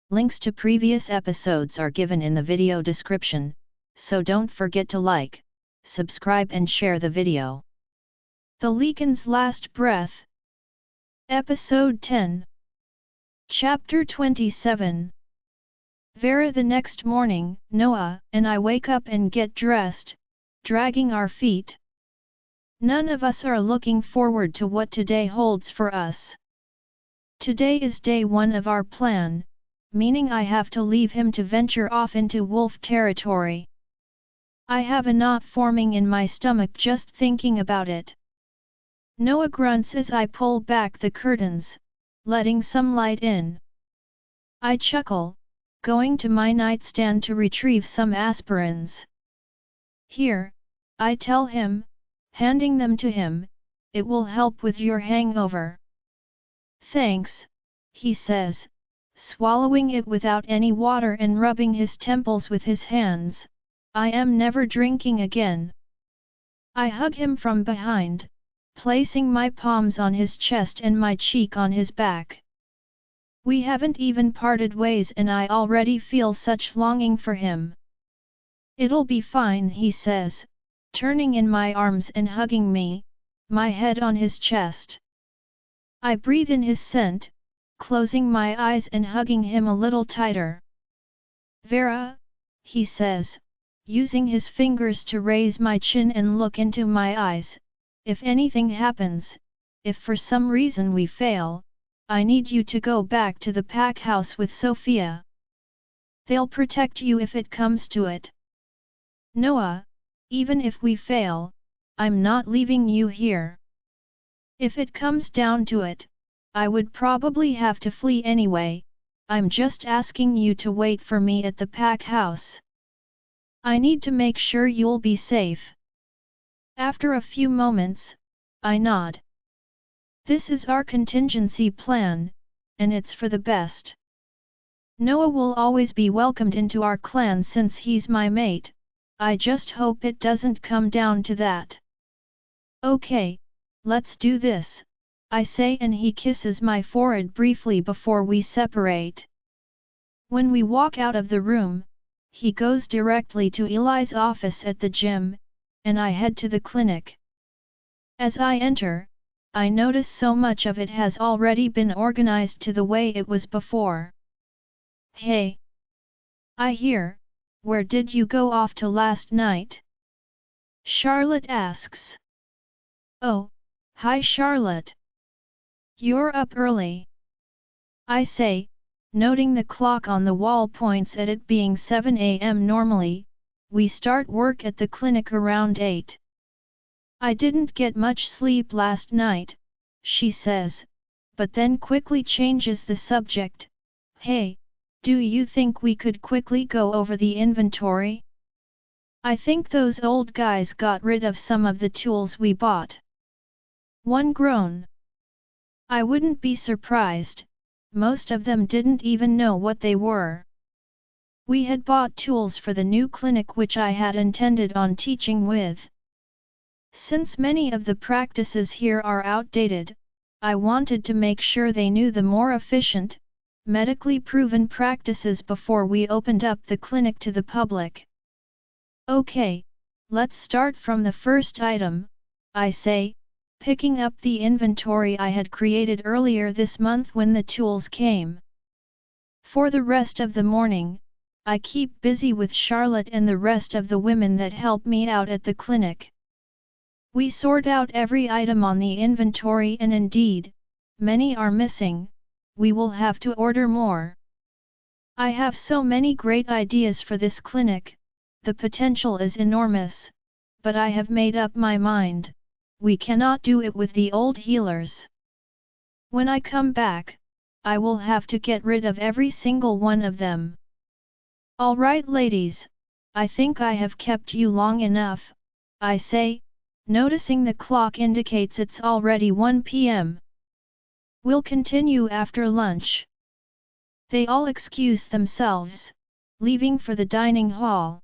Links to previous episodes are given in the video description, so don't forget to like, subscribe and share the video. The Lycan's Last Breath. Episode 10. Chapter 27. Vera. The next morning, Noah and I wake up and get dressed, dragging our feet. None of us are looking forward to what today holds for us. Today is day 1 of our plan, meaning I have to leave him to venture off into wolf territory. I have a knot forming in my stomach just thinking about it. Noah grunts as I pull back the curtains, letting some light in. I chuckle, going to my nightstand to retrieve some aspirins. Here, I tell him, handing them to him, it will help with your hangover. Thanks, he says, swallowing it without any water and rubbing his temples with his hands. I am never drinking again. I hug him from behind, placing my palms on his chest and my cheek on his back. We haven't even parted ways and I already feel such longing for him. It'll be fine, he says, turning in my arms and hugging me, my head on his chest. I breathe in his scent, closing my eyes and hugging him a little tighter. Vera, he says, using his fingers to raise my chin and look into my eyes, if anything happens, if for some reason we fail, I need you to go back to the pack house with Sophia. They'll protect you if it comes to it. Noah, even if we fail, I'm not leaving you here. If it comes down to it, I would probably have to flee anyway. I'm just asking you to wait for me at the pack house. I need to make sure you'll be safe. After a few moments, I nod. This is our contingency plan, and it's for the best. Noah will always be welcomed into our clan since he's my mate. I just hope it doesn't come down to that. Okay, let's do this, I say, and he kisses my forehead briefly before we separate. When we walk out of the room, he goes directly to Eli's office at the gym, and I head to the clinic. As I enter, I notice so much of it has already been organized to the way it was before. Hey! I hear, where did you go off to last night? Charlotte asks. Oh, hi Charlotte. You're up early. I say, noting the clock on the wall points at it being 7 a.m. Normally, we start work at the clinic around 8. I didn't get much sleep last night, she says, but then quickly changes the subject. Hey, do you think we could quickly go over the inventory? I think those old guys got rid of some of the tools we bought. One groan. I wouldn't be surprised, most of them didn't even know what they were. We had bought tools for the new clinic which I had intended on teaching with. Since many of the practices here are outdated, I wanted to make sure they knew the more efficient, medically proven practices before we opened up the clinic to the public. Okay, let's start from the first item, I say, picking up the inventory I had created earlier this month when the tools came. For the rest of the morning, I keep busy with Charlotte and the rest of the women that help me out at the clinic. We sort out every item on the inventory and indeed, many are missing. We will have to order more. I have so many great ideas for this clinic, the potential is enormous, but I have made up my mind, we cannot do it with the old healers. When I come back, I will have to get rid of every single one of them. Alright ladies, I think I have kept you long enough, I say, noticing the clock indicates it's already 1 p.m. We'll continue after lunch. They all excuse themselves, leaving for the dining hall.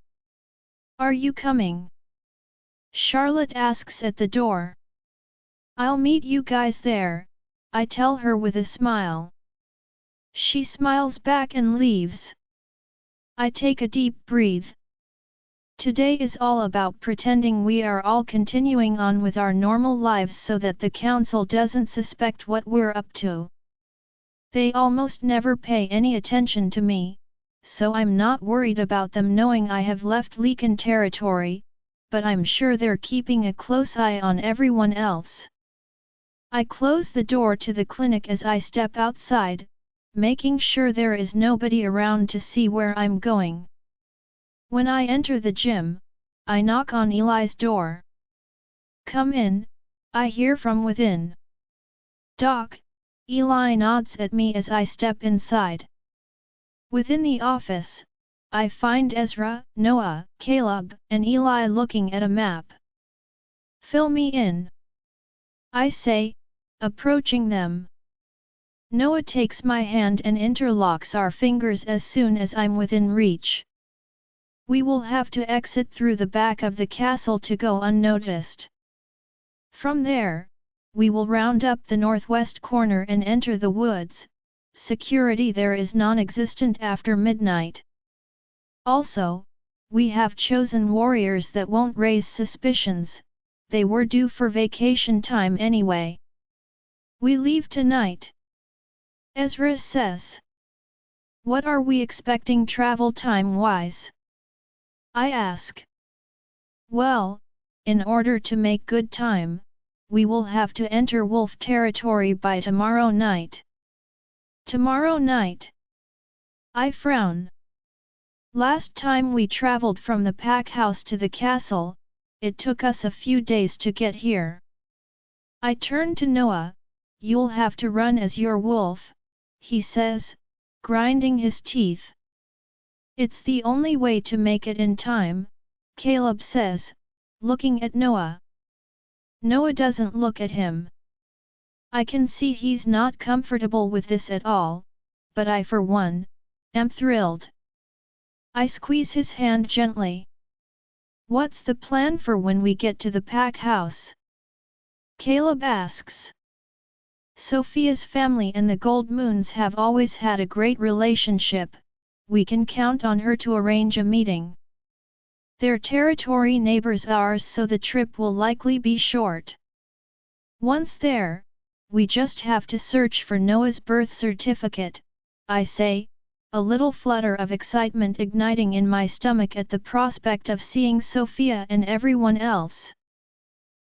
Are you coming? Charlotte asks at the door. I'll meet you guys there, I tell her with a smile. She smiles back and leaves. I take a deep breath. Today is all about pretending we are all continuing on with our normal lives so that the council doesn't suspect what we're up to. They almost never pay any attention to me, so I'm not worried about them knowing I have left Lycan territory, but I'm sure they're keeping a close eye on everyone else. I close the door to the clinic as I step outside, making sure there is nobody around to see where I'm going. When I enter the gym, I knock on Eli's door. "Come in," I hear from within. "Doc," Eli nods at me as I step inside. Within the office, I find Ezra, Noah, Caleb, and Eli looking at a map. "Fill me in," I say, approaching them. Noah takes my hand and interlocks our fingers as soon as I'm within reach. "We will have to exit through the back of the castle to go unnoticed. From there, we will round up the northwest corner and enter the woods. Security there is non-existent after midnight. Also, we have chosen warriors that won't raise suspicions, they were due for vacation time anyway. We leave tonight," Ezra says. "What are we expecting travel time-wise?" I ask. "Well, in order to make good time, we will have to enter wolf territory by tomorrow night." "Tomorrow night?" I frown. "Last time we traveled from the pack house to the castle, it took us a few days to get here." I turn to Noah. "You'll have to run as your wolf," he says, grinding his teeth. "It's the only way to make it in time," Caleb says, looking at Noah. Noah doesn't look at him. I can see he's not comfortable with this at all, but I for one, am thrilled. I squeeze his hand gently. "What's the plan for when we get to the pack house?" Caleb asks. "Sophia's family and the Gold Moons have always had a great relationship, we can count on her to arrange a meeting. Their territory neighbors ours, so the trip will likely be short. Once there, we just have to search for Noah's birth certificate," I say, a little flutter of excitement igniting in my stomach at the prospect of seeing Sophia and everyone else.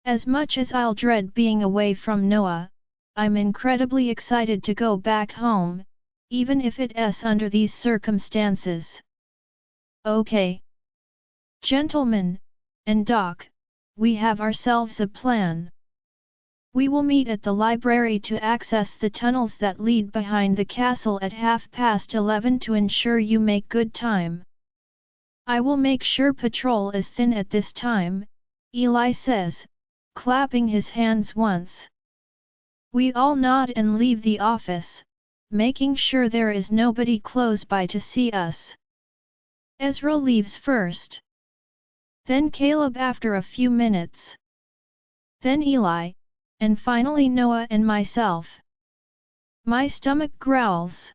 As much as I'll dread being away from Noah, I'm incredibly excited to go back home, even if it's under these circumstances. "Okay. Gentlemen, and Doc, we have ourselves a plan. We will meet at the library to access the tunnels that lead behind the castle at 11:30 to ensure you make good time. I will make sure patrol is thin at this time," Eli says, clapping his hands once. We all nod and leave the office, making sure there is nobody close by to see us. Ezra leaves first. Then Caleb after a few minutes. Then Eli, and finally Noah and myself. My stomach growls.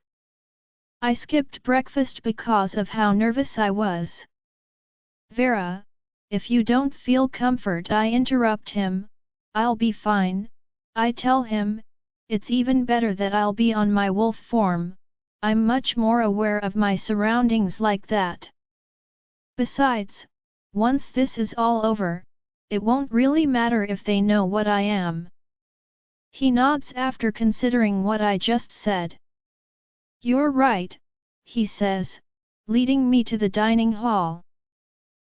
I skipped breakfast because of how nervous I was. "Vera, if you don't feel comfort," I interrupt him. "I'll be fine," I tell him. "It's even better that I'll be on my wolf form, I'm much more aware of my surroundings like that. Besides, once this is all over, it won't really matter if they know what I am." He nods after considering what I just said. "You're right," he says, leading me to the dining hall.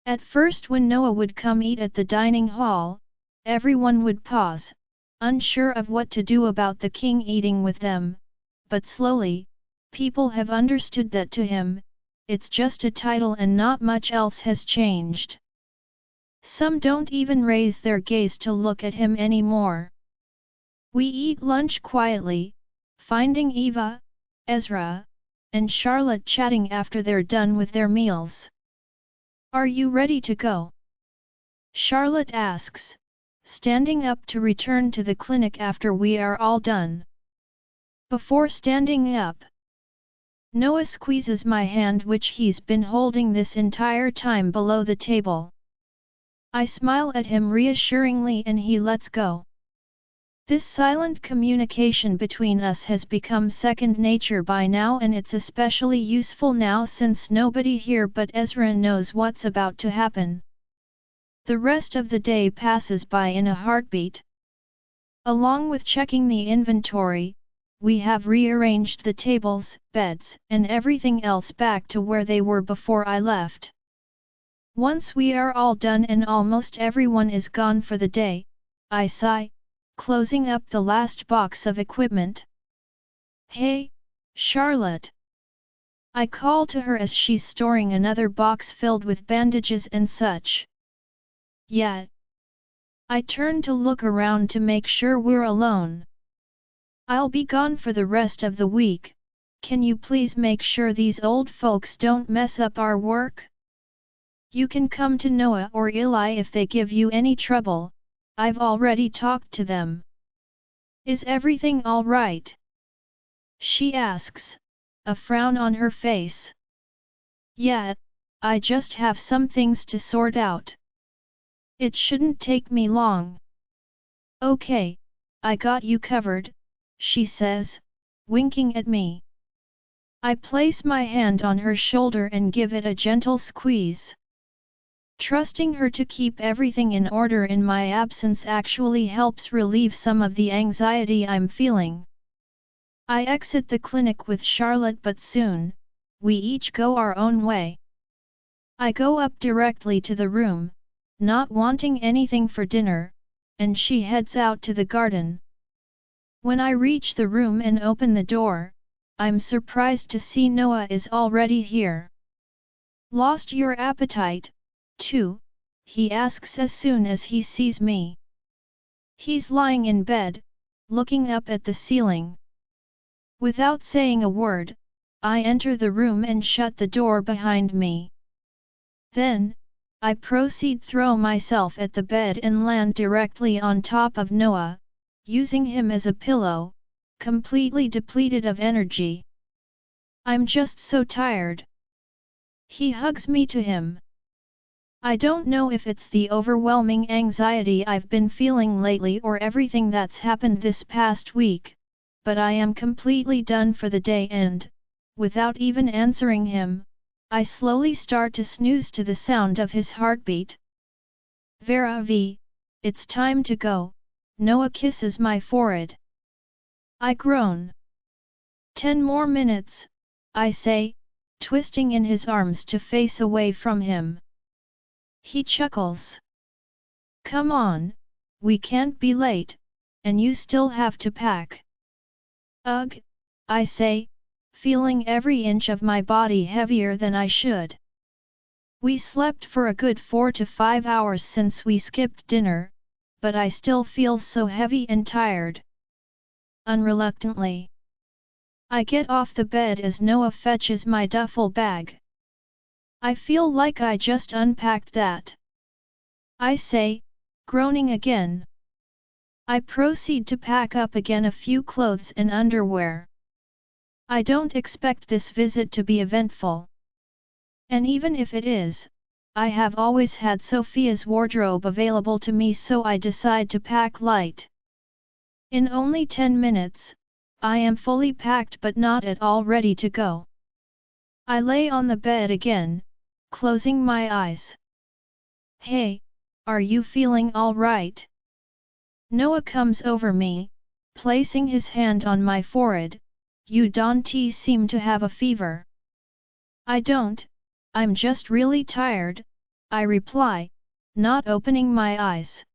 At first, when Noah would come eat at the dining hall, everyone would pause, unsure of what to do about the king eating with them, but slowly, people have understood that to him, it's just a title and not much else has changed. Some don't even raise their gaze to look at him anymore. We eat lunch quietly, finding Eva, Ezra, and Charlotte chatting after they're done with their meals. "Are you ready to go?" Charlotte asks, standing up to return to the clinic after we are all done. Before standing up, Noah squeezes my hand, which he's been holding this entire time, below the table. I smile at him reassuringly and he lets go. This silent communication between us has become second nature by now, and it's especially useful now since nobody here but Ezra knows what's about to happen. The rest of the day passes by in a heartbeat. Along with checking the inventory, we have rearranged the tables, beds, and everything else back to where they were before I left. Once we are all done and almost everyone is gone for the day, I sigh, closing up the last box of equipment. "Hey, Charlotte!" I call to her as she's storing another box filled with bandages and such. "Yeah." I turn to look around to make sure we're alone. "I'll be gone for the rest of the week, can you please make sure these old folks don't mess up our work? You can come to Noah or Eli if they give you any trouble, I've already talked to them." "Is everything all right?" she asks, a frown on her face. "Yeah, I just have some things to sort out. It shouldn't take me long." "Okay, I got you covered," she says, winking at me. I place my hand on her shoulder and give it a gentle squeeze. Trusting her to keep everything in order in my absence actually helps relieve some of the anxiety I'm feeling. I exit the clinic with Charlotte, but soon, we each go our own way. I go up directly to the room, not wanting anything for dinner, and she heads out to the garden. When I reach the room and open the door, I'm surprised to see Noah is already here. "Lost your appetite, too?" he asks as soon as he sees me. He's lying in bed, looking up at the ceiling. Without saying a word, I enter the room and shut the door behind me. Then, I proceed throw myself at the bed and land directly on top of Noah, using him as a pillow, completely depleted of energy. "I'm just so tired." He hugs me to him. I don't know if it's the overwhelming anxiety I've been feeling lately or everything that's happened this past week, but I am completely done for the day and, without even answering him, I slowly start to snooze to the sound of his heartbeat. "Vera V, it's time to go," Noah kisses my forehead. I groan. 10 more minutes, I say, twisting in his arms to face away from him. He chuckles. "Come on, we can't be late, and you still have to pack." "Ugh," I say, feeling every inch of my body heavier than I should. We slept for a good 4 to 5 hours since we skipped dinner, but I still feel so heavy and tired. Unreluctantly, I get off the bed as Noah fetches my duffel bag. "I feel like I just unpacked that," I say, groaning again. I proceed to pack up again a few clothes and underwear. I don't expect this visit to be eventful. And even if it is, I have always had Sophia's wardrobe available to me, so I decide to pack light. In only 10 minutes, I am fully packed but not at all ready to go. I lay on the bed again, closing my eyes. "Hey, are you feeling all right?" Noah comes over me, placing his hand on my forehead. "You don't seem to have a fever." "I don't, I'm just really tired," I reply, not opening my eyes.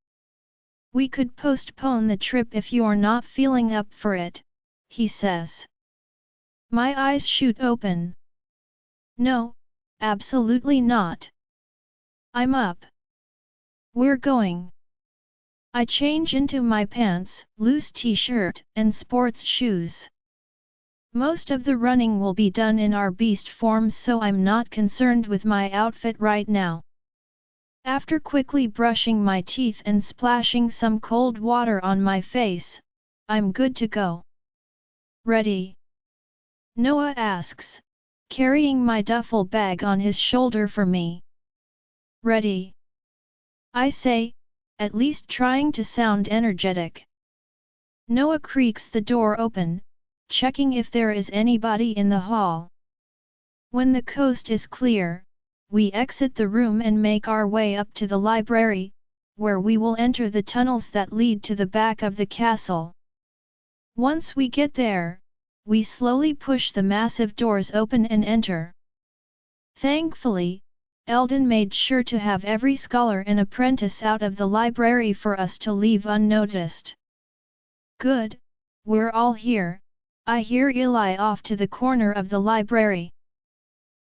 "We could postpone the trip if you're not feeling up for it," he says. My eyes shoot open. "No, absolutely not. I'm up. We're going." I change into my pants, loose t-shirt, and sports shoes. Most of the running will be done in our beast forms, so I'm not concerned with my outfit right now. After quickly brushing my teeth and splashing some cold water on my face, I'm good to go. "Ready?" Noah asks, carrying my duffel bag on his shoulder for me. Ready? I say, at least trying to sound energetic. Noah creaks the door open, checking if there is anybody in the hall. When the coast is clear, we exit the room and make our way up to the library, where we will enter the tunnels that lead to the back of the castle. Once we get there, we slowly push the massive doors open and enter. Thankfully, Eldon made sure to have every scholar and apprentice out of the library for us to leave unnoticed. Good, we're all here, I hear Eli off to the corner of the library.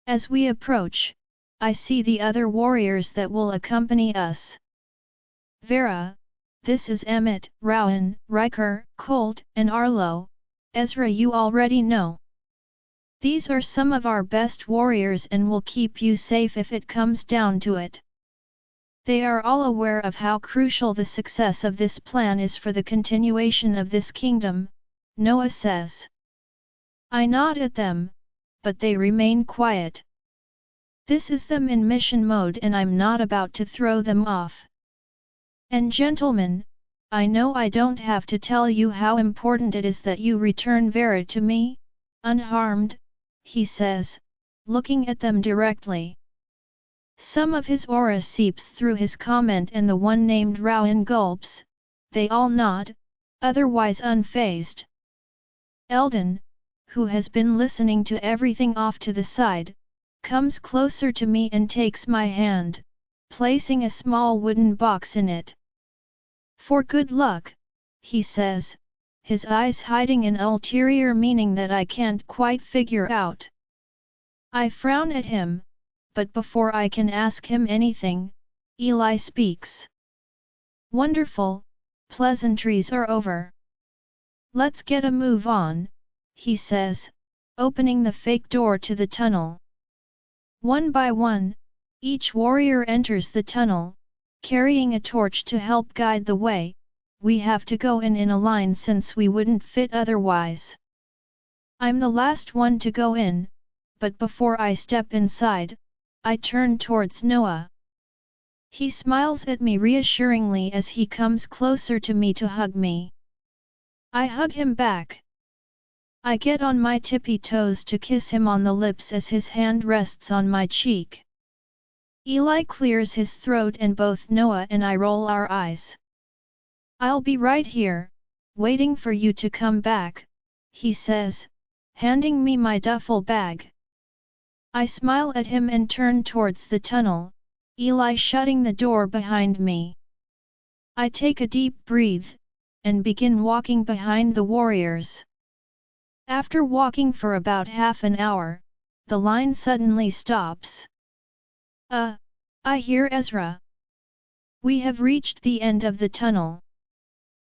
As we approach, I see the other warriors that will accompany us. Vera, this is Emmett, Rowan, Riker, Colt, and Arlo. Ezra you already know. These are some of our best warriors and will keep you safe if it comes down to it. They are all aware of how crucial the success of this plan is for the continuation of this kingdom, Noah says. I nod at them, but they remain quiet. This is them in mission mode and I'm not about to throw them off. And gentlemen, I know I don't have to tell you how important it is that you return Vera to me, unharmed, he says, looking at them directly. Some of his aura seeps through his comment and the one named Rowan gulps, they all nod, otherwise unfazed. Eldon, who has been listening to everything off to the side, comes closer to me and takes my hand, placing a small wooden box in it. For good luck, he says, his eyes hiding an ulterior meaning that I can't quite figure out. I frown at him, but before I can ask him anything, Eli speaks. Wonderful, pleasantries are over. Let's get a move on, he says, opening the fake door to the tunnel. One by one, each warrior enters the tunnel, carrying a torch to help guide the way. We have to go in a line since we wouldn't fit otherwise. I'm the last one to go in, but before I step inside, I turn towards Noah. He smiles at me reassuringly as he comes closer to me to hug me. I hug him back. I get on my tippy toes to kiss him on the lips as his hand rests on my cheek. Eli clears his throat and both Noah and I roll our eyes. I'll be right here, waiting for you to come back, he says, handing me my duffel bag. I smile at him and turn towards the tunnel, Eli shutting the door behind me. I take a deep breath, and begin walking behind the warriors. After walking for about half an hour, the line suddenly stops. I hear Ezra. We have reached the end of the tunnel.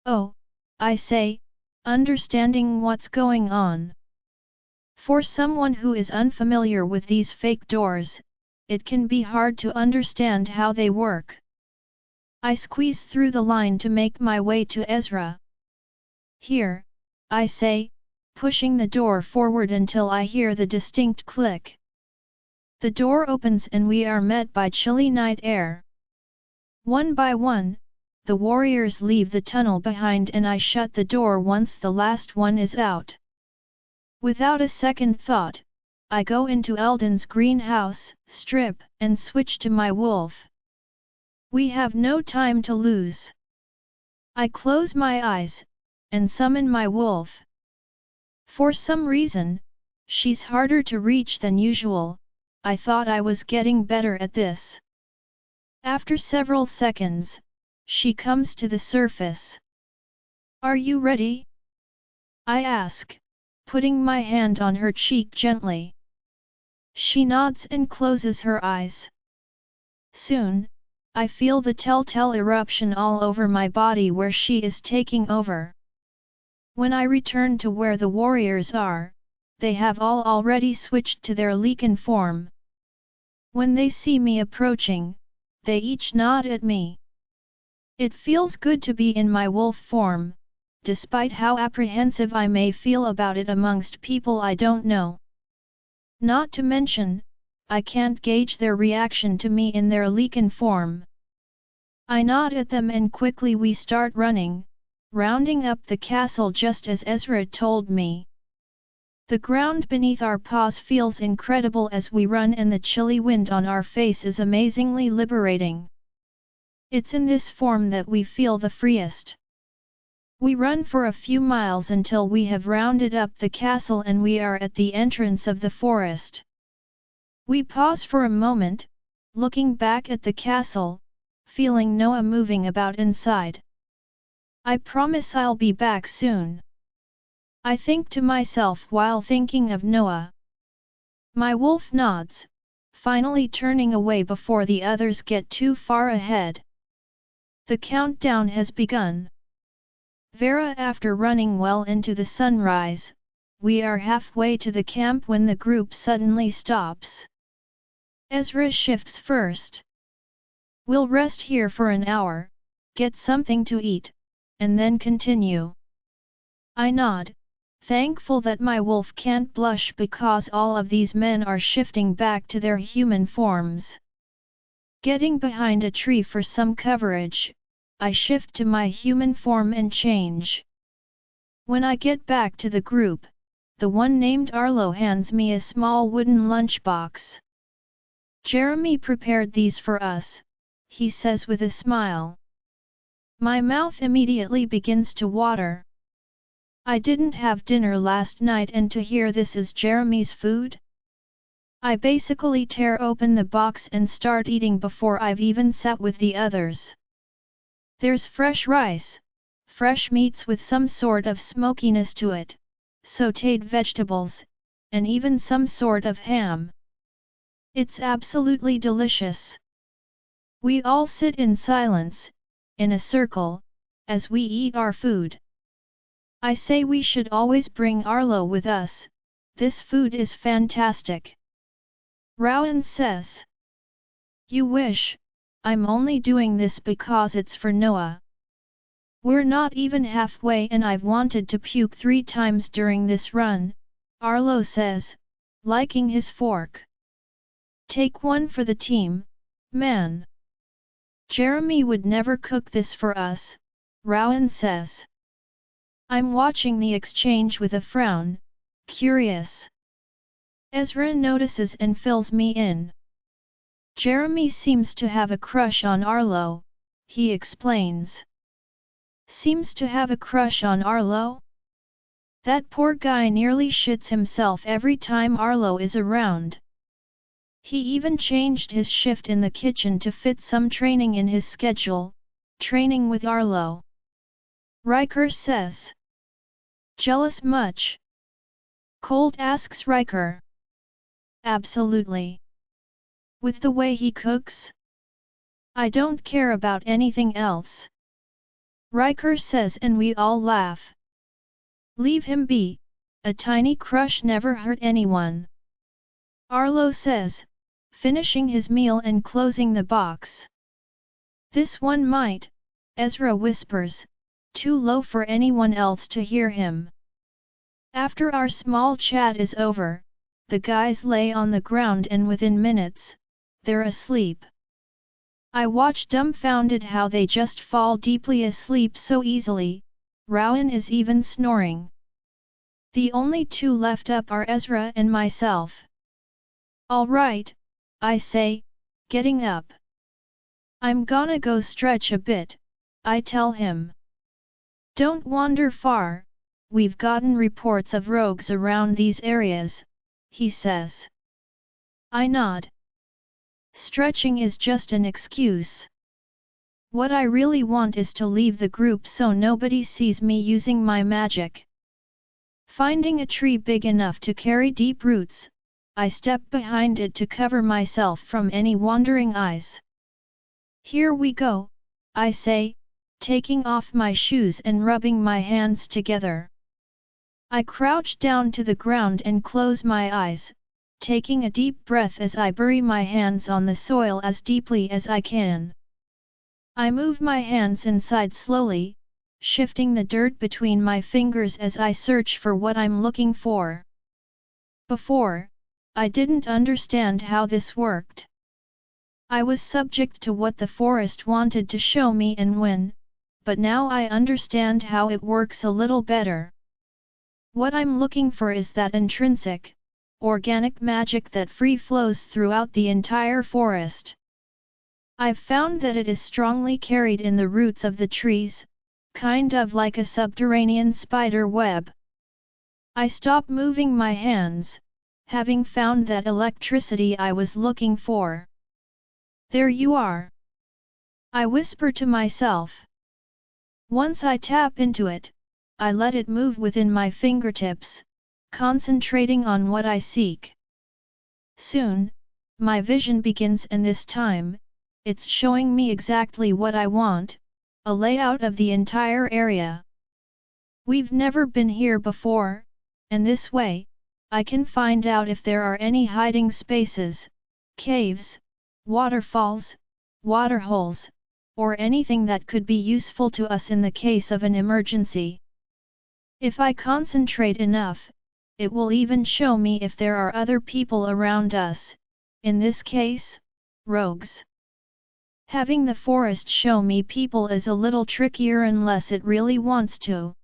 Oh, I say, understanding what's going on. For someone who is unfamiliar with these fake doors, it can be hard to understand how they work. I squeeze through the line to make my way to Ezra. Here, I say, pushing the door forward until I hear the distinct click. The door opens and we are met by chilly night air. One by one, the warriors leave the tunnel behind and I shut the door once the last one is out. Without a second thought, I go into Eldon's greenhouse, strip, and switch to my wolf. We have no time to lose. I close my eyes, and summon my wolf. For some reason, she's harder to reach than usual. I thought I was getting better at this. After several seconds, she comes to the surface. Are you ready? I ask, putting my hand on her cheek gently. She nods and closes her eyes. Soon, I feel the telltale eruption all over my body where she is taking over. When I return to where the warriors are, they have all already switched to their Lycan form. When they see me approaching, they each nod at me. It feels good to be in my wolf form, despite how apprehensive I may feel about it amongst people I don't know. Not to mention, I can't gauge their reaction to me in their Lycan form. I nod at them and quickly we start running, rounding up the castle just as Ezra told me. The ground beneath our paws feels incredible as we run and the chilly wind on our face is amazingly liberating. It's in this form that we feel the freest. We run for a few miles until we have rounded up the castle and we are at the entrance of the forest. We pause for a moment, looking back at the castle, feeling Noah moving about inside. I promise I'll be back soon. I think to myself while thinking of Noah. My wolf nods, finally turning away before the others get too far ahead. The countdown has begun. Vera, after running well into the sunrise, we are halfway to the camp when the group suddenly stops. Ezra shifts first. We'll rest here for an hour, get something to eat, and then continue. I nod, thankful that my wolf can't blush because all of these men are shifting back to their human forms. Getting behind a tree for some coverage, I shift to my human form and change. When I get back to the group, the one named Arlo hands me a small wooden lunchbox. Jeremy prepared these for us, he says with a smile. My mouth immediately begins to water. I didn't have dinner last night and to hear this is Jeremy's food? I basically tear open the box and start eating before I've even sat with the others. There's fresh rice, fresh meats with some sort of smokiness to it, sautéed vegetables, and even some sort of ham. It's absolutely delicious. We all sit in silence, in a circle, as we eat our food. I say we should always bring Arlo with us, this food is fantastic. Rowan says. You wish, I'm only doing this because it's for Noah. We're not even halfway and I've wanted to puke 3 times during this run, Arlo says, liking his fork. Take one for the team, man. Jeremy would never cook this for us, Rowan says. I'm watching the exchange with a frown, curious. Ezra notices and fills me in. Jeremy seems to have a crush on Arlo, he explains. Seems to have a crush on Arlo? That poor guy nearly shits himself every time Arlo is around. He even changed his shift in the kitchen to fit some training in his schedule, training with Arlo. Riker says. Jealous much? Colt asks Riker. Absolutely. With the way he cooks? I don't care about anything else. Riker says and we all laugh. Leave him be, a tiny crush never hurt anyone. Arlo says, finishing his meal and closing the box. This one might, Ezra whispers, too low for anyone else to hear him. After our small chat is over, the guys lay on the ground and within minutes, they're asleep. I watch dumbfounded how they just fall deeply asleep so easily. Rowan is even snoring. The only 2 left up are Ezra and myself. All right, I say, getting up. I'm gonna go stretch a bit, I tell him. Don't wander far, we've gotten reports of rogues around these areas, he says. I nod. Stretching is just an excuse. What I really want is to leave the group so nobody sees me using my magic. Finding a tree big enough to carry deep roots, I step behind it to cover myself from any wandering eyes. Here we go, I say, taking off my shoes and rubbing my hands together. I crouch down to the ground and close my eyes, taking a deep breath as I bury my hands on the soil as deeply as I can. I move my hands inside slowly, shifting the dirt between my fingers as I search for what I'm looking for. Before, I didn't understand how this worked. I was subject to what the forest wanted to show me and when, but now I understand how it works a little better. What I'm looking for is that intrinsic, organic magic that free flows throughout the entire forest. I've found that it is strongly carried in the roots of the trees, kind of like a subterranean spider web. I stopped moving my hands, having found that electricity I was looking for. There you are. I whisper to myself. Once I tap into it, I let it move within my fingertips, concentrating on what I seek. Soon, my vision begins, and this time, it's showing me exactly what I want, a layout of the entire area. We've never been here before, and this way, I can find out if there are any hiding spaces, caves, waterfalls, waterholes, or anything that could be useful to us in the case of an emergency. If I concentrate enough, it will even show me if there are other people around us, in this case, rogues. Having the forest show me people is a little trickier unless it really wants to.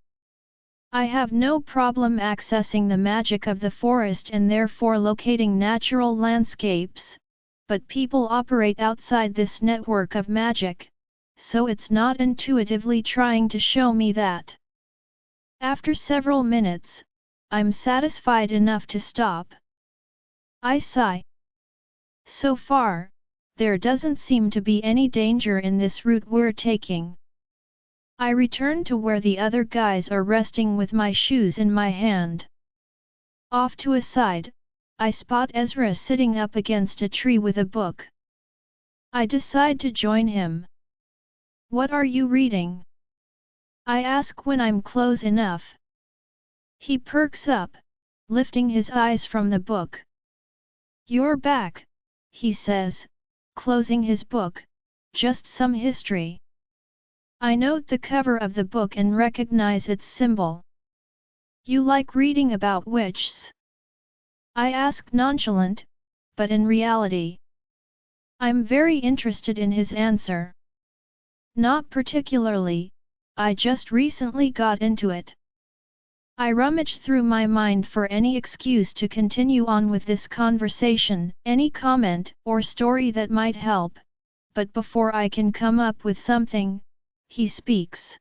I have no problem accessing the magic of the forest and therefore locating natural landscapes, but people operate outside this network of magic, so it's not intuitively trying to show me that. After several minutes, I'm satisfied enough to stop. I sigh. So far, there doesn't seem to be any danger in this route we're taking. I return to where the other guys are resting with my shoes in my hand. Off to a side, I spot Ezra sitting up against a tree with a book. I decide to join him. What are you reading? I ask when I'm close enough. He perks up, lifting his eyes from the book. You're back, he says, closing his book, just some history. I note the cover of the book and recognize its symbol. You like reading about witches? I ask nonchalant, but in reality. I'm very interested in his answer. Not particularly, I just recently got into it. I rummage through my mind for any excuse to continue on with this conversation, any comment or story that might help, but before I can come up with something, he speaks.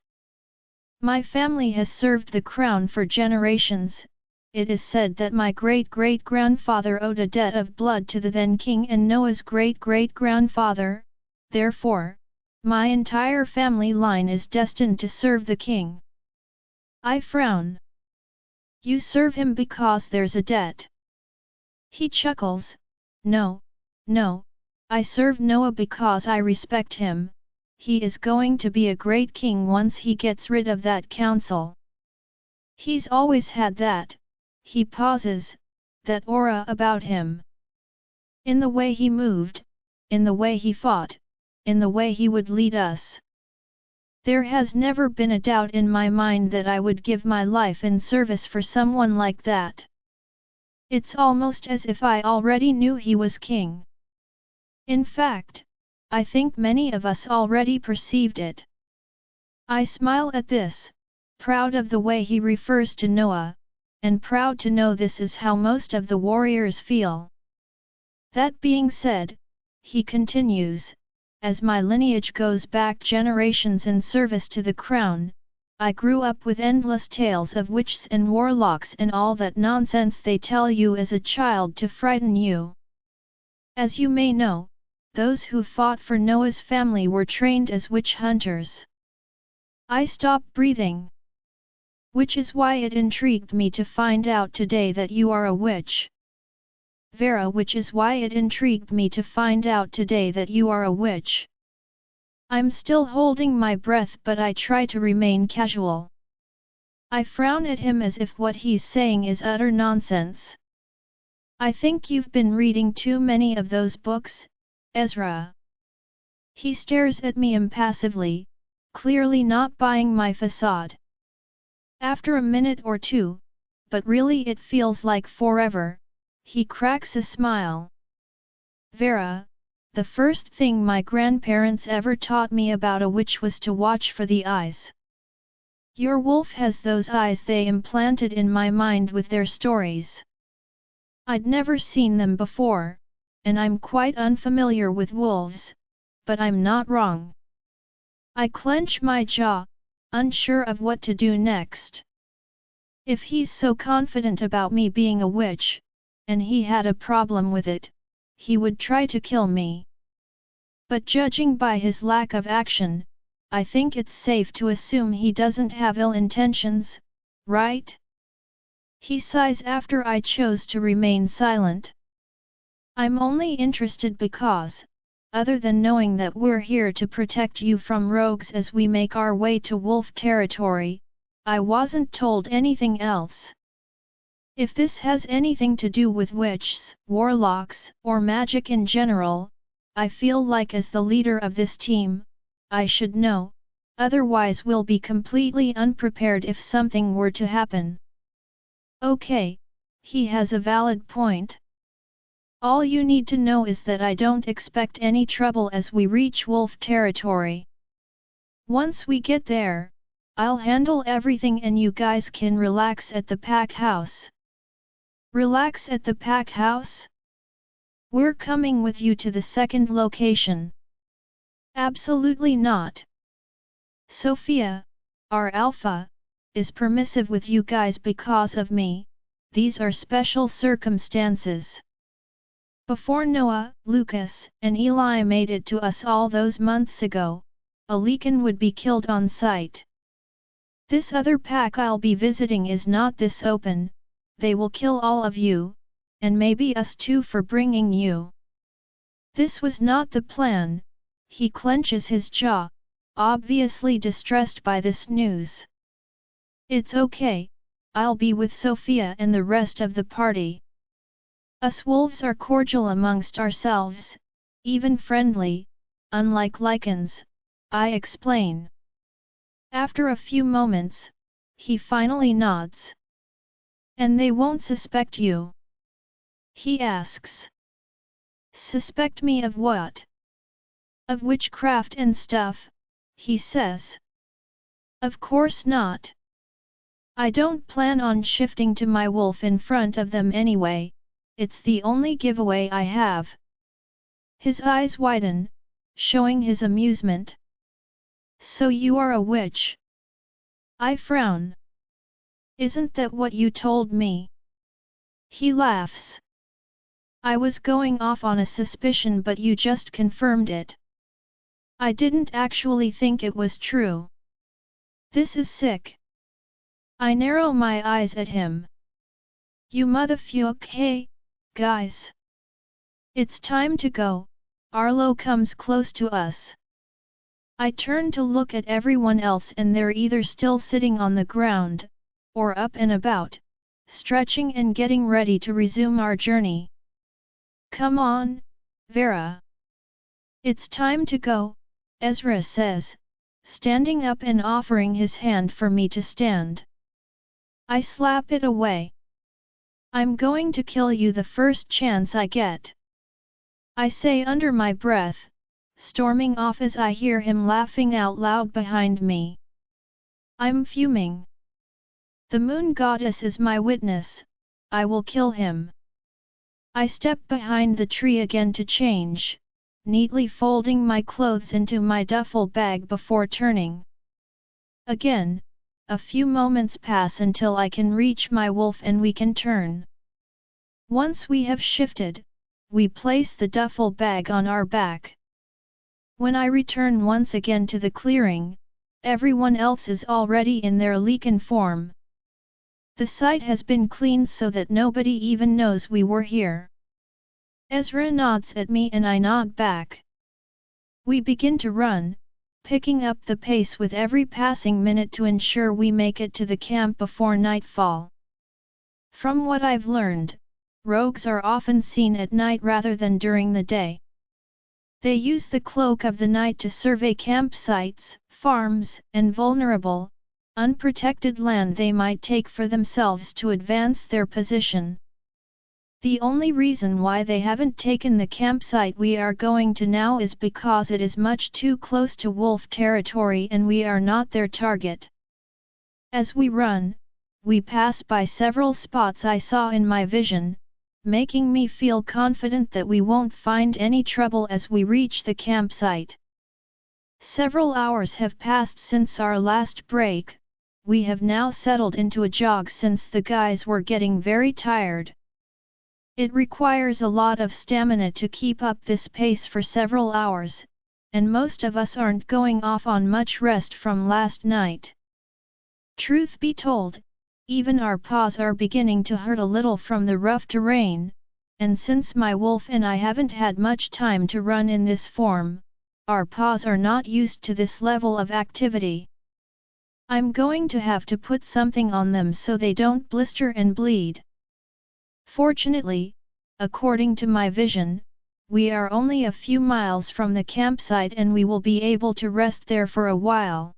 My family has served the crown for generations. It is said that my great-great-grandfather owed a debt of blood to the then king and Noah's great-great-grandfather, therefore, my entire family line is destined to serve the king. I frown. You serve him because there's a debt. He chuckles. No, I serve Noah because I respect him. He is going to be a great king once he gets rid of that council. He's always had that, he pauses, that aura about him. In the way he moved, in the way he fought, in the way he would lead us. There has never been a doubt in my mind that I would give my life in service for someone like that. It's almost as if I already knew he was king. In fact, I think many of us already perceived it. I smile at this, proud of the way he refers to Noah, and proud to know this is how most of the warriors feel. That being said, he continues, as my lineage goes back generations in service to the crown, I grew up with endless tales of witches and warlocks and all that nonsense they tell you as a child to frighten you. As you may know, those who fought for Noah's family were trained as witch hunters. I stopped breathing. Which is why it intrigued me to find out today that you are a witch. Vera, which is why it intrigued me to find out today that you are a witch. I'm still holding my breath, but I try to remain casual. I frown at him as if what he's saying is utter nonsense. I think you've been reading too many of those books, Ezra. He stares at me impassively, clearly not buying my facade. After a minute or two, but really it feels like forever, He cracks a smile. Vera, the first thing my grandparents ever taught me about a witch was to watch for the eyes. Your wolf has those eyes they implanted in my mind with their stories. I'd never seen them before, and I'm quite unfamiliar with wolves, but I'm not wrong. I clench my jaw, unsure of what to do next. If he's so confident about me being a witch, and he had a problem with it, he would try to kill me. But judging by his lack of action, I think it's safe to assume he doesn't have ill intentions, right? He sighs after I chose to remain silent. I'm only interested because, other than knowing that we're here to protect you from rogues as we make our way to wolf territory, I wasn't told anything else. If this has anything to do with witches, warlocks, or magic in general, I feel like as the leader of this team, I should know, otherwise we'll be completely unprepared if something were to happen. Okay, he has a valid point. All you need to know is that I don't expect any trouble as we reach wolf territory. Once we get there, I'll handle everything and you guys can relax at the pack house. Relax at the pack house? We're coming with you to the second location. Absolutely not. Sophia, our alpha, is permissive with you guys because of me. These are special circumstances. Before Noah, Lucas, and Eli made it to us all those months ago, a Lycan would be killed on sight. This other pack I'll be visiting is not this open. They will kill all of you, and maybe us too for bringing you. This was not the plan. He clenches his jaw, obviously distressed by this news. It's okay, I'll be with Sophia and the rest of the party. Us wolves are cordial amongst ourselves, even friendly, unlike Lycans, I explain. After a few moments, he finally nods. And they won't suspect you? He asks. Suspect me of what? Of witchcraft and stuff, he says. Of course not. I don't plan on shifting to my wolf in front of them anyway, it's the only giveaway I have. His eyes widen, showing his amusement. So you are a witch? I frown. Isn't that what you told me? He laughs. I was going off on a suspicion but you just confirmed it. I didn't actually think it was true. This is sick. I narrow my eyes at him. You motherfuck, hey, guys. It's time to go. Arlo comes close to us. I turn to look at everyone else and they're either still sitting on the ground, or up and about, stretching and getting ready to resume our journey. Come on, Vera. It's time to go, Ezra says, standing up and offering his hand for me to stand. I slap it away. I'm going to kill you the first chance I get. I say under my breath, storming off as I hear him laughing out loud behind me. I'm fuming. The moon goddess is my witness, I will kill him. I step behind the tree again to change, neatly folding my clothes into my duffel bag before turning. Again, a few moments pass until I can reach my wolf and we can turn. Once we have shifted, we place the duffel bag on our back. When I return once again to the clearing, everyone else is already in their Lycan form. The site has been cleaned so that nobody even knows we were here. Ezra nods at me and I nod back. We begin to run, picking up the pace with every passing minute to ensure we make it to the camp before nightfall. From what I've learned, rogues are often seen at night rather than during the day. They use the cloak of the night to survey campsites, farms, and vulnerable, unprotected land they might take for themselves to advance their position. The only reason why they haven't taken the campsite we are going to now is because it is much too close to wolf territory and we are not their target. As we run, we pass by several spots I saw in my vision, making me feel confident that we won't find any trouble as we reach the campsite. Several hours have passed since our last break. We have now settled into a jog since the guys were getting very tired. It requires a lot of stamina to keep up this pace for several hours, and most of us aren't going off on much rest from last night. Truth be told, even our paws are beginning to hurt a little from the rough terrain, and since my wolf and I haven't had much time to run in this form, our paws are not used to this level of activity. I'm going to have to put something on them so they don't blister and bleed. Fortunately, according to my vision, we are only a few miles from the campsite and we will be able to rest there for a while.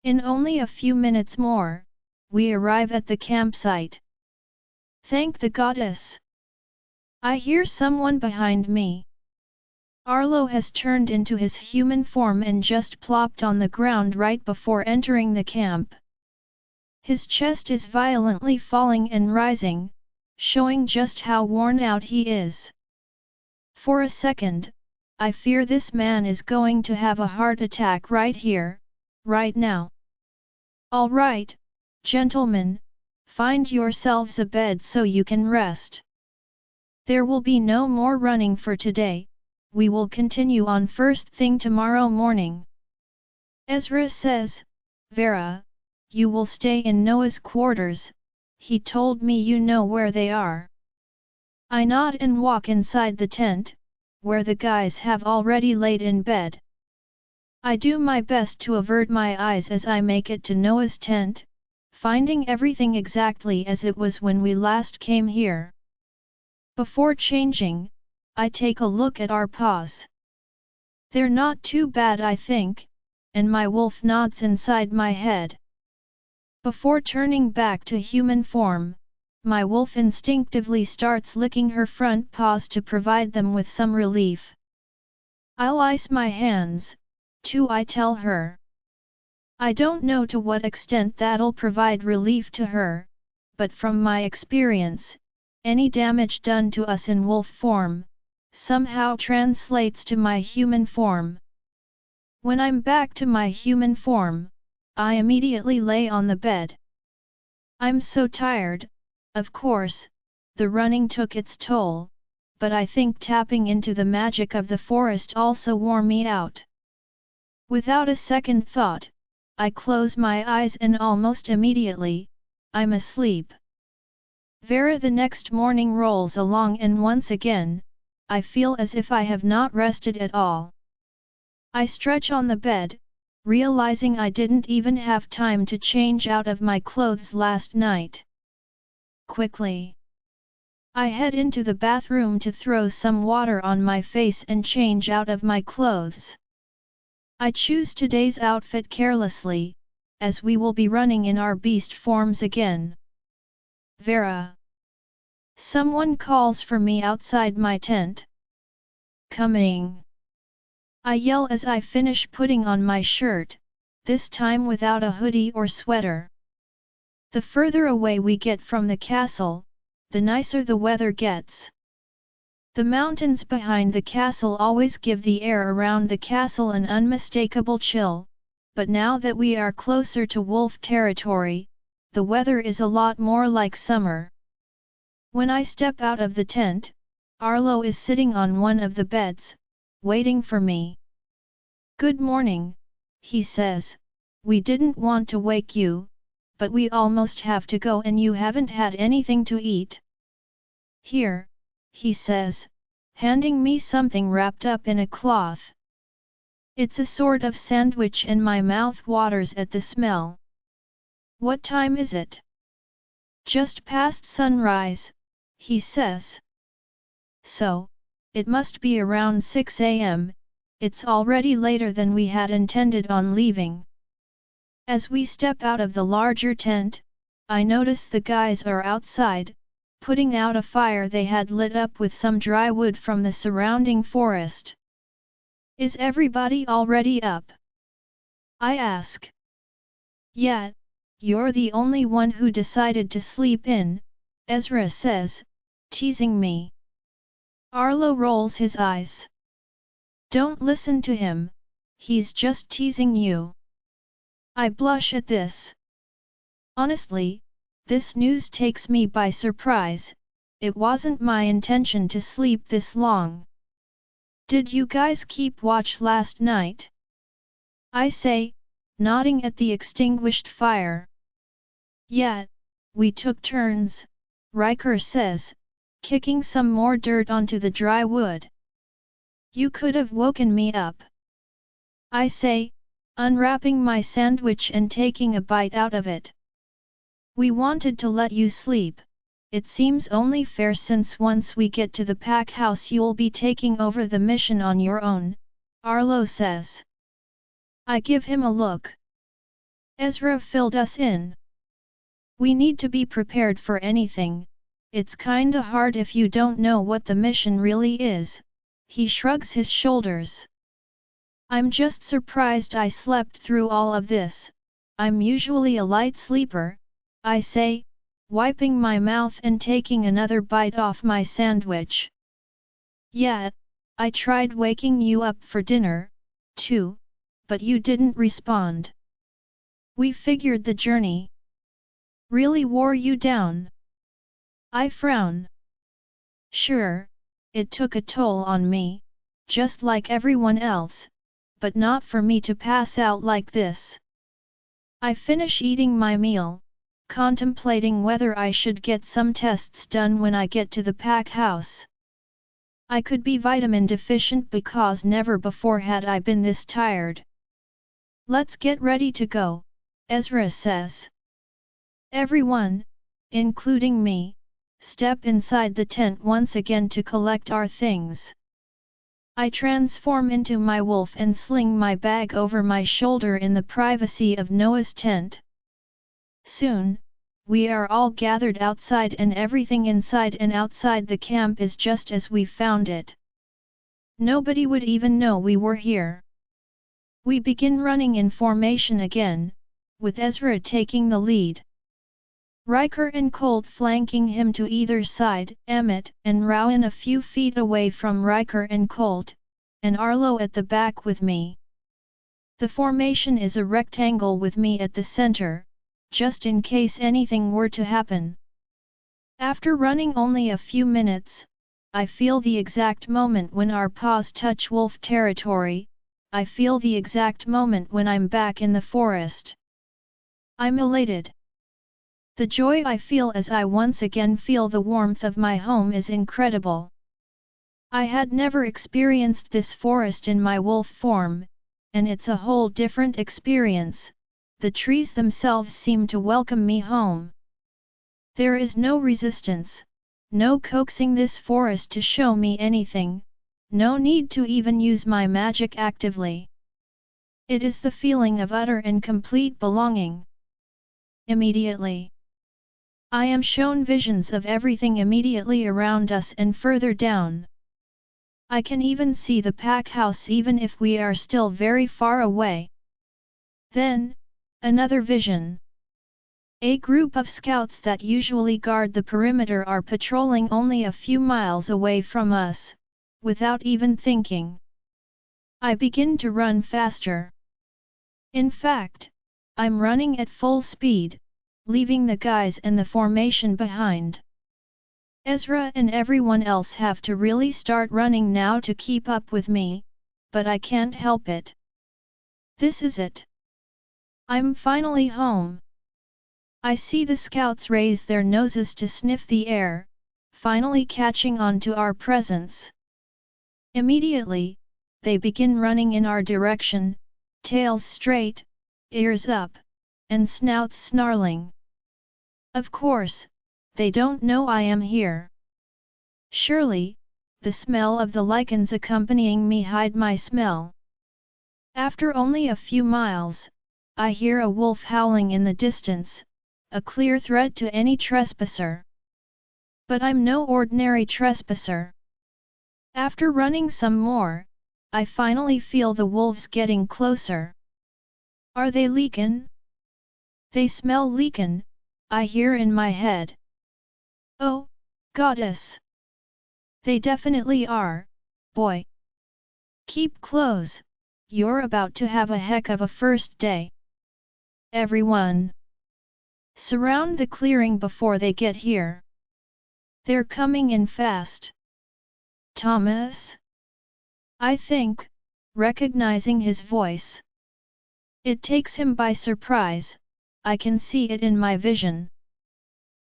In only a few minutes more, we arrive at the campsite. Thank the goddess! I hear someone behind me. Arlo has turned into his human form and just plopped on the ground right before entering the camp. His chest is violently falling and rising, showing just how worn out he is. For a second, I fear this man is going to have a heart attack right here, right now. All right, gentlemen, find yourselves a bed so you can rest. There will be no more running for today. We will continue on first thing tomorrow morning. Ezra says, Vera, you will stay in Noah's quarters, he told me you know where they are. I nod and walk inside the tent, where the guys have already laid in bed. I do my best to avert my eyes as I make it to Noah's tent, finding everything exactly as it was when we last came here. Before changing, I take a look at our paws. They're not too bad I think, and my wolf nods inside my head. Before turning back to human form, my wolf instinctively starts licking her front paws to provide them with some relief. I'll ice my hands, too, I tell her. I don't know to what extent that'll provide relief to her, but from my experience, any damage done to us in wolf form somehow translates to my human form. When I'm back to my human form, I immediately lay on the bed. I'm so tired, of course, the running took its toll, but I think tapping into the magic of the forest also wore me out. Without a second thought, I close my eyes and almost immediately, I'm asleep. Vera the next morning rolls along and once again, I feel as if I have not rested at all. I stretch on the bed, realizing I didn't even have time to change out of my clothes last night. Quickly, I head into the bathroom to throw some water on my face and change out of my clothes. I choose today's outfit carelessly, as we will be running in our beast forms again. Vera. Someone calls for me outside my tent. Coming. I yell as I finish putting on my shirt, this time without a hoodie or sweater. The further away we get from the castle, the nicer the weather gets. The mountains behind the castle always give the air around the castle an unmistakable chill, but now that we are closer to wolf territory, the weather is a lot more like summer. When I step out of the tent, Arlo is sitting on one of the beds, waiting for me. Good morning, he says. We didn't want to wake you, but we almost have to go and you haven't had anything to eat. Here, he says, handing me something wrapped up in a cloth. It's a sort of sandwich and my mouth waters at the smell. What time is it? Just past sunrise, he says. So, it must be around 6 a.m., it's already later than we had intended on leaving. As we step out of the larger tent, I notice the guys are outside, putting out a fire they had lit up with some dry wood from the surrounding forest. Is everybody already up? I ask. Yeah, you're the only one who decided to sleep in, Ezra says, teasing me. Arlo rolls his eyes. Don't listen to him, he's just teasing you. I blush at this. Honestly, this news takes me by surprise. It wasn't my intention to sleep this long. Did you guys keep watch last night? I say, nodding at the extinguished fire. Yeah, we took turns, Riker says, kicking some more dirt onto the dry wood. You could have woken me up. I say, unwrapping my sandwich and taking a bite out of it. We wanted to let you sleep. It seems only fair since once we get to the pack house you'll be taking over the mission on your own, Arlo says. I give him a look. Ezra filled us in. We need to be prepared for anything. It's kinda hard if you don't know what the mission really is. He shrugs his shoulders. I'm just surprised I slept through all of this. I'm usually a light sleeper, I say, wiping my mouth and taking another bite off my sandwich. Yeah, I tried waking you up for dinner, too, but you didn't respond. We figured the journey really wore you down. I frown. Sure, it took a toll on me, just like everyone else, but not for me to pass out like this. I finish eating my meal, contemplating whether I should get some tests done when I get to the pack house. I could be vitamin deficient because never before had I been this tired. Let's get ready to go, Ezra says. Everyone, including me, step inside the tent once again to collect our things. I transform into my wolf and sling my bag over my shoulder in the privacy of Noah's tent. Soon, we are all gathered outside and everything inside and outside the camp is just as we found it. Nobody would even know we were here. We begin running in formation again, with Ezra taking the lead. Riker and Colt flanking him to either side, Emmett and Rowan a few feet away from Riker and Colt, and Arlo at the back with me. The formation is a rectangle with me at the center, just in case anything were to happen. After running only a few minutes, I feel the exact moment when our paws touch wolf territory. I feel the exact moment when I'm back in the forest. I'm elated. The joy I feel as I once again feel the warmth of my home is incredible. I had never experienced this forest in my wolf form, and it's a whole different experience. The trees themselves seem to welcome me home. There is no resistance, no coaxing this forest to show me anything, no need to even use my magic actively. It is the feeling of utter and complete belonging. Immediately, I am shown visions of everything immediately around us and further down. I can even see the pack house even if we are still very far away. Then, another vision. A group of scouts that usually guard the perimeter are patrolling only a few miles away from us, without even thinking. I begin to run faster. In fact, I'm running at full speed, leaving the guys and the formation behind. Ezra and everyone else have to really start running now to keep up with me, but I can't help it. This is it. I'm finally home. I see the scouts raise their noses to sniff the air, finally catching on to our presence. Immediately, they begin running in our direction, tails straight, ears up, and snouts snarling. Of course, they don't know I am here. Surely, the smell of the Lycans accompanying me hide my smell. After only a few miles, I hear a wolf howling in the distance, a clear threat to any trespasser. But I'm no ordinary trespasser. After running some more, I finally feel the wolves getting closer. Are they Lycan? They smell Lycan, I hear in my head. Oh, goddess! They definitely are, boy. Keep close, you're about to have a heck of a first day. Everyone! Surround the clearing before they get here. They're coming in fast. Thomas? I think, recognizing his voice. It takes him by surprise, I can see it in my vision.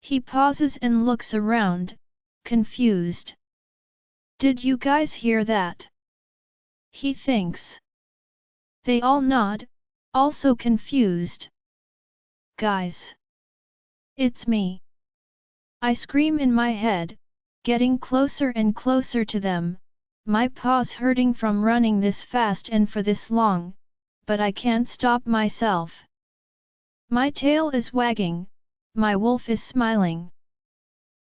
He pauses and looks around, confused. Did you guys hear that? He thinks. They all nod, also confused. Guys! It's me! I scream in my head, getting closer and closer to them, my paws hurting from running this fast and for this long, but I can't stop myself. My tail is wagging, my wolf is smiling.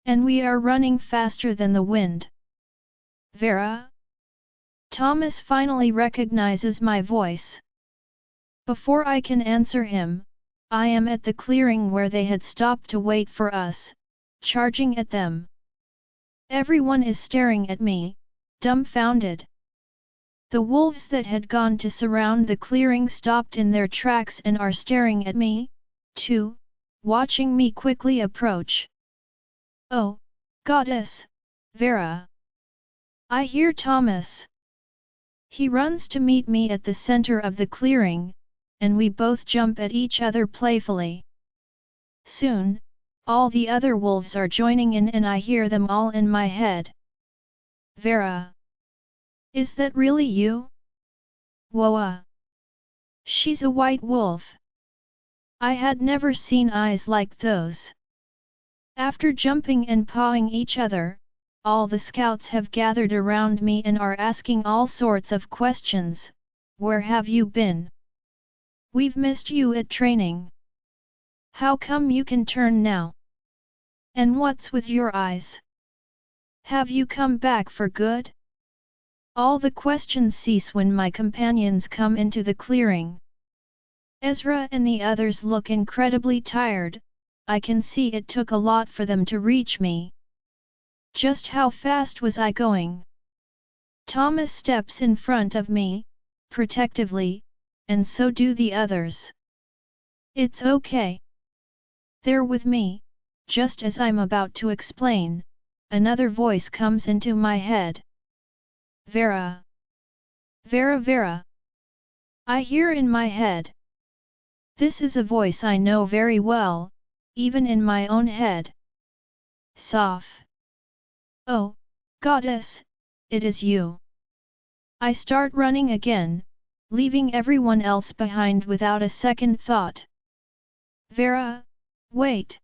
And we are running faster than the wind. Vera? Thomas finally recognizes my voice. Before I can answer him, I am at the clearing where they had stopped to wait for us, charging at them. Everyone is staring at me, dumbfounded. The wolves that had gone to surround the clearing stopped in their tracks and are staring at me, too, watching me quickly approach. Oh, goddess, Vera! I hear Thomas. He runs to meet me at the center of the clearing, and we both jump at each other playfully. Soon, all the other wolves are joining in and I hear them all in my head. Vera! Is that really you? Whoa! She's a white wolf. I had never seen eyes like those. After jumping and pawing each other, all the scouts have gathered around me and are asking all sorts of questions. Where have you been? We've missed you at training. How come you can turn now? And what's with your eyes? Have you come back for good? All the questions cease when my companions come into the clearing. Ezra and the others look incredibly tired. I can see it took a lot for them to reach me. Just how fast was I going? Thomas steps in front of me, protectively, and so do the others. It's okay. They're with me. Just as I'm about to explain, another voice comes into my head. Vera! Vera, Vera! I hear in my head. This is a voice I know very well, even in my own head. Soph! Oh, goddess, it is you! I start running again, leaving everyone else behind without a second thought. Vera, wait!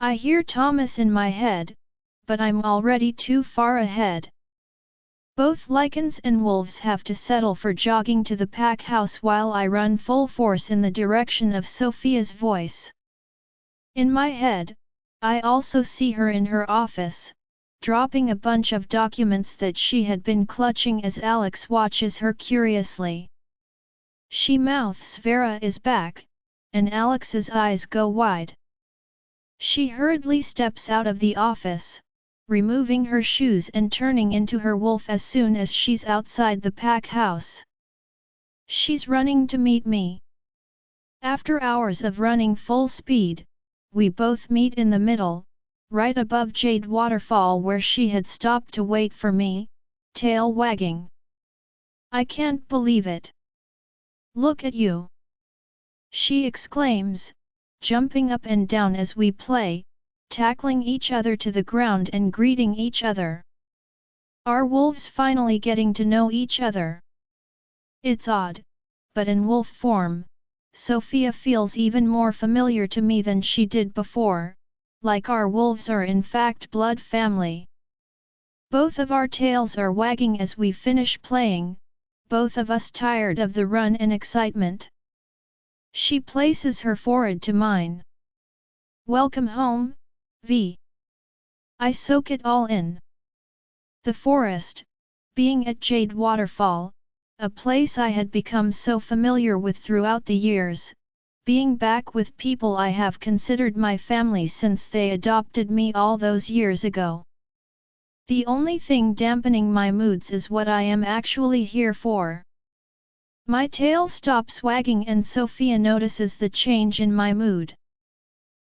I hear Thomas in my head, but I'm already too far ahead. Both Lycans and wolves have to settle for jogging to the pack house while I run full force in the direction of Sophia's voice. In my head, I also see her in her office, dropping a bunch of documents that she had been clutching as Alex watches her curiously. She mouths Vera is back, and Alex's eyes go wide. She hurriedly steps out of the office, removing her shoes and turning into her wolf as soon as she's outside the pack house. She's running to meet me. After hours of running full speed, we both meet in the middle, right above Jade Waterfall where she had stopped to wait for me, tail wagging. I can't believe it. Look at you! She exclaims, jumping up and down as we play, tackling each other to the ground and greeting each other. Our wolves finally getting to know each other. It's odd, but in wolf form, Sophia feels even more familiar to me than she did before, like our wolves are in fact blood family. Both of our tails are wagging as we finish playing, both of us tired of the run and excitement. She places her forehead to mine. Welcome home, V. I soak it all in. The forest, being at Jade Waterfall, a place I had become so familiar with throughout the years, being back with people I have considered my family since they adopted me all those years ago. The only thing dampening my moods is what I am actually here for. My tail stops wagging and Sophia notices the change in my mood.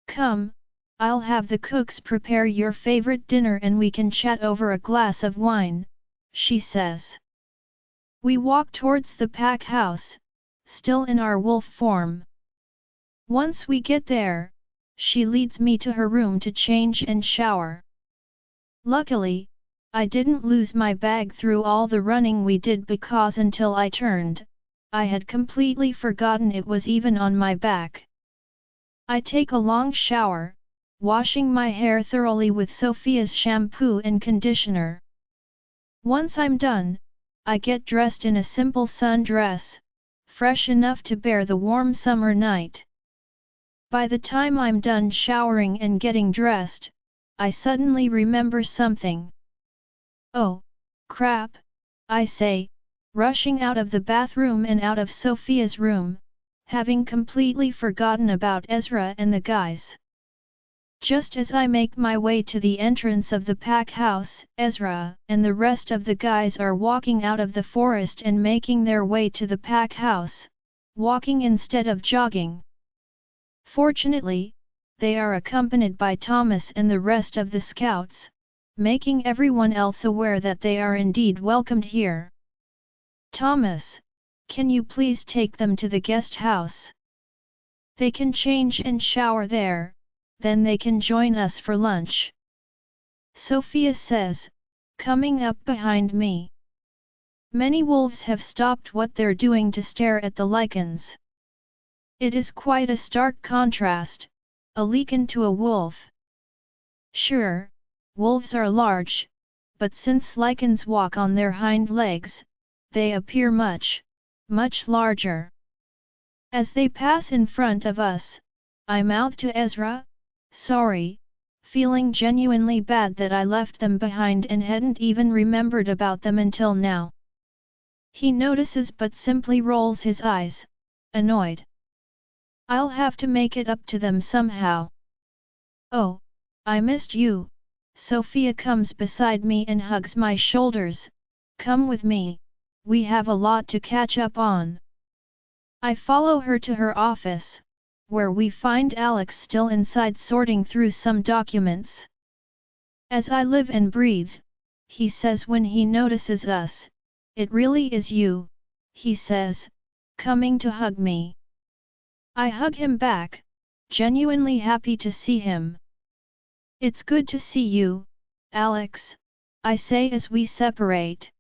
Come, I'll have the cooks prepare your favorite dinner and we can chat over a glass of wine, she says. We walk towards the pack house, still in our wolf form. Once we get there, she leads me to her room to change and shower. Luckily, I didn't lose my bag through all the running we did because until I turned, I had completely forgotten it was even on my back. I take a long shower, washing my hair thoroughly with Sophia's shampoo and conditioner. Once I'm done, I get dressed in a simple sundress, fresh enough to bear the warm summer night. By the time I'm done showering and getting dressed, I suddenly remember something. Oh, crap, I say, rushing out of the bathroom and out of Sophia's room, having completely forgotten about Ezra and the guys. Just as I make my way to the entrance of the pack house, Ezra and the rest of the guys are walking out of the forest and making their way to the pack house, walking instead of jogging. Fortunately, they are accompanied by Thomas and the rest of the scouts, making everyone else aware that they are indeed welcomed here. Thomas, can you please take them to the guest house? They can change and shower there, then they can join us for lunch. Sophia says, coming up behind me. Many wolves have stopped what they're doing to stare at the Lycans. It is quite a stark contrast, a Lycan to a wolf. Sure, wolves are large, but since Lycans walk on their hind legs, they appear much, much larger. As they pass in front of us, I mouth to Ezra, sorry, feeling genuinely bad that I left them behind and hadn't even remembered about them until now. He notices but simply rolls his eyes, annoyed. I'll have to make it up to them somehow. Oh, I missed you. Sophia comes beside me and hugs my shoulders. Come with me, we have a lot to catch up on. I follow her to her office, where we find Alex still inside sorting through some documents. As I live and breathe, he says when he notices us, it really is you, he says, coming to hug me. I hug him back, genuinely happy to see him. It's good to see you, Alex, I say as we separate.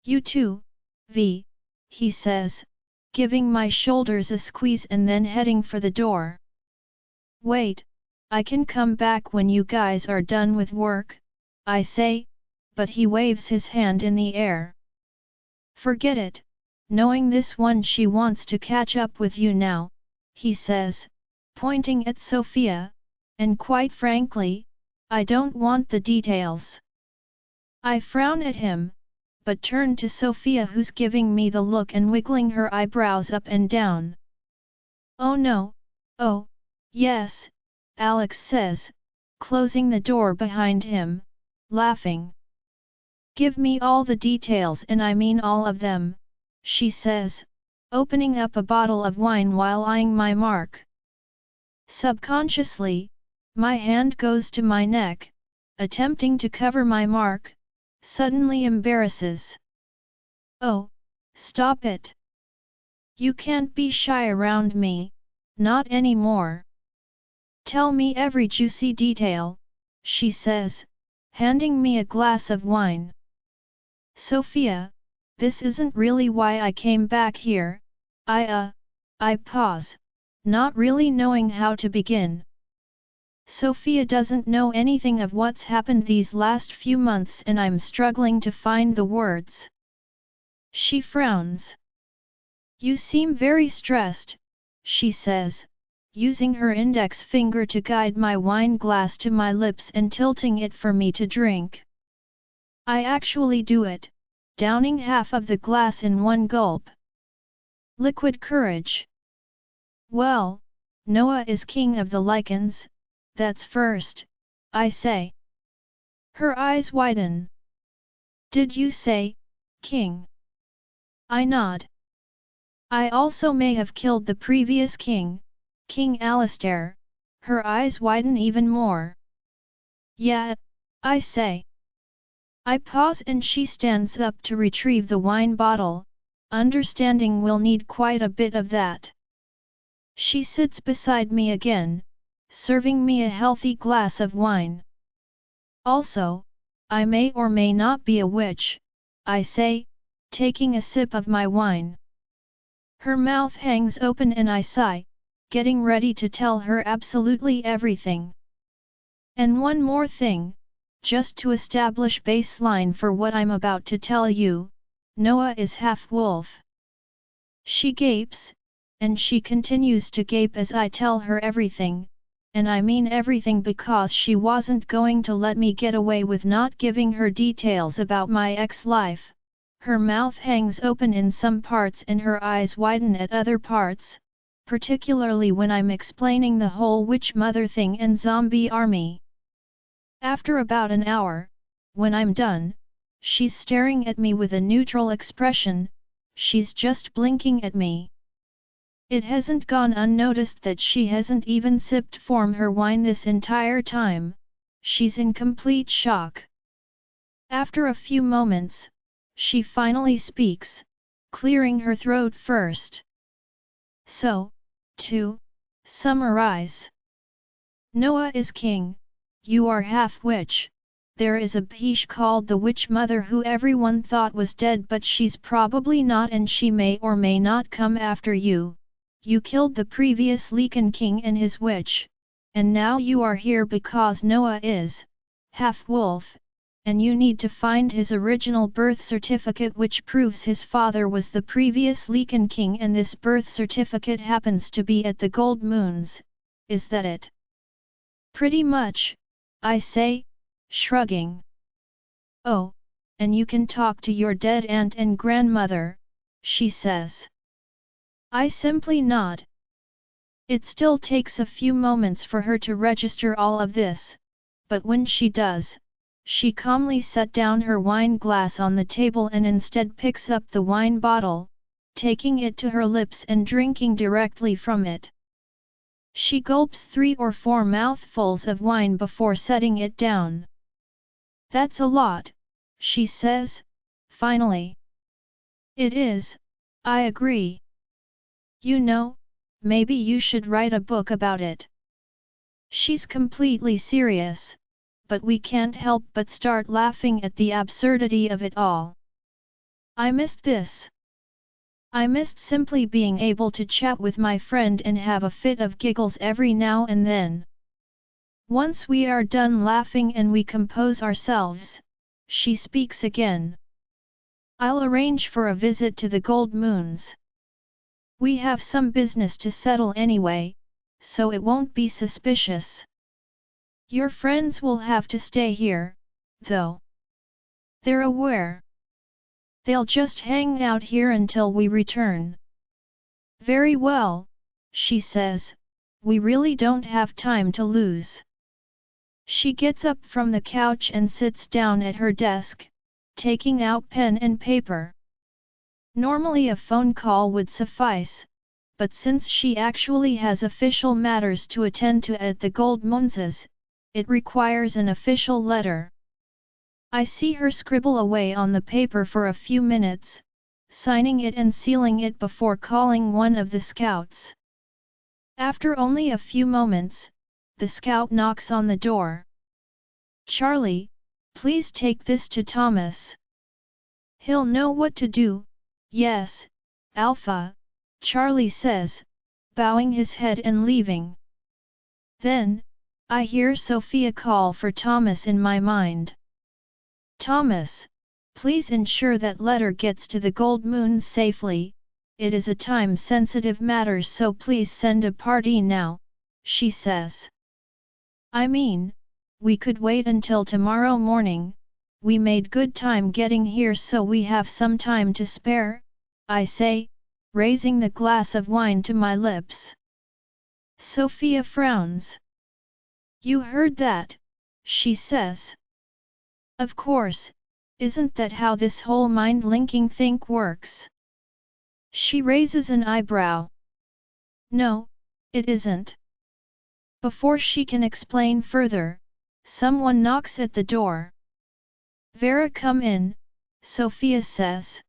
You too, V, he says, giving my shoulders a squeeze and then heading for the door. Wait, I can come back when you guys are done with work, I say, but he waves his hand in the air. Forget it, knowing this one she wants to catch up with you now, he says, pointing at Sophia, and quite frankly, I don't want the details. I frown at him, but turn to Sophia who's giving me the look and wiggling her eyebrows up and down. Oh no, oh, yes, Alex says, closing the door behind him, laughing. Give me all the details and I mean all of them, she says, opening up a bottle of wine while eyeing my mark. Subconsciously, my hand goes to my neck, attempting to cover my mark, suddenly embarrasses. Oh, stop it. You can't be shy around me, not anymore. Tell me every juicy detail, she says, handing me a glass of wine. Sophia, this isn't really why I came back here, I pause, not really knowing how to begin. Sophia doesn't know anything of what's happened these last few months and I'm struggling to find the words. She frowns. You seem very stressed, she says, using her index finger to guide my wine glass to my lips and tilting it for me to drink. I actually do it, downing half of the glass in one gulp. Liquid courage. Well, Noah is king of the Lycans, that's first, I say. Her eyes widen. Did you say, king? I nod. I also may have killed the previous king, King Alistair. Her eyes widen even more. Yeah, I say. I pause and she stands up to retrieve the wine bottle, understanding we'll need quite a bit of that. She sits beside me again, serving me a healthy glass of wine. Also, I may or may not be a witch, I say, taking a sip of my wine. Her mouth hangs open and I sigh, getting ready to tell her absolutely everything. And one more thing, just to establish baseline for what I'm about to tell you, Noah is half-wolf. She gapes, and she continues to gape as I tell her everything, and I mean everything because she wasn't going to let me get away with not giving her details about my ex-life. Her mouth hangs open in some parts and her eyes widen at other parts, particularly when I'm explaining the whole witch mother thing and zombie army. After about an hour, when I'm done, she's staring at me with a neutral expression, she's just blinking at me. It hasn't gone unnoticed that she hasn't even sipped from her wine this entire time, she's in complete shock. After a few moments, she finally speaks, clearing her throat first. So, to summarize. Noah is king, you are half-witch, there is a biche called the Witch Mother who everyone thought was dead but she's probably not and she may or may not come after you. You killed the previous Lycan king and his witch, and now you are here because Noah is half-wolf, and you need to find his original birth certificate which proves his father was the previous Lycan king and this birth certificate happens to be at the Gold Moons. Is that it? Pretty much, I say, shrugging. Oh, and you can talk to your dead aunt and grandmother, she says. I simply nod. It still takes a few moments for her to register all of this, but when she does, she calmly set down her wine glass on the table and instead picks up the wine bottle, taking it to her lips and drinking directly from it. She gulps 3 or 4 mouthfuls of wine before setting it down. That's a lot, she says, finally. It is, I agree. You know, maybe you should write a book about it. She's completely serious, but we can't help but start laughing at the absurdity of it all. I missed this. I missed simply being able to chat with my friend and have a fit of giggles every now and then. Once we are done laughing and we compose ourselves, she speaks again. I'll arrange for a visit to the Gold Moons. We have some business to settle anyway, so it won't be suspicious. Your friends will have to stay here, though. They're aware. They'll just hang out here until we return. Very well, she says, we really don't have time to lose. She gets up from the couch and sits down at her desk, taking out pen and paper. Normally a phone call would suffice, but since she actually has official matters to attend to at the Gold Moons, it requires an official letter. I see her scribble away on the paper for a few minutes, signing it and sealing it before calling one of the scouts. After only a few moments, the scout knocks on the door. Charlie, please take this to Thomas. He'll know what to do. Yes, Alpha, Charlie says, bowing his head and leaving. Then, I hear Sophia call for Thomas in my mind. Thomas, please ensure that letter gets to the Gold Moons safely, it is a time-sensitive matter so please send a party now, she says. I mean, we could wait until tomorrow morning. We made good time getting here so we have some time to spare, I say, raising the glass of wine to my lips. Sophia frowns. You heard that, she says. Of course, isn't that how this whole mind-linking thing works? She raises an eyebrow. No, it isn't. Before she can explain further, someone knocks at the door. Vera, come in, Sophia says.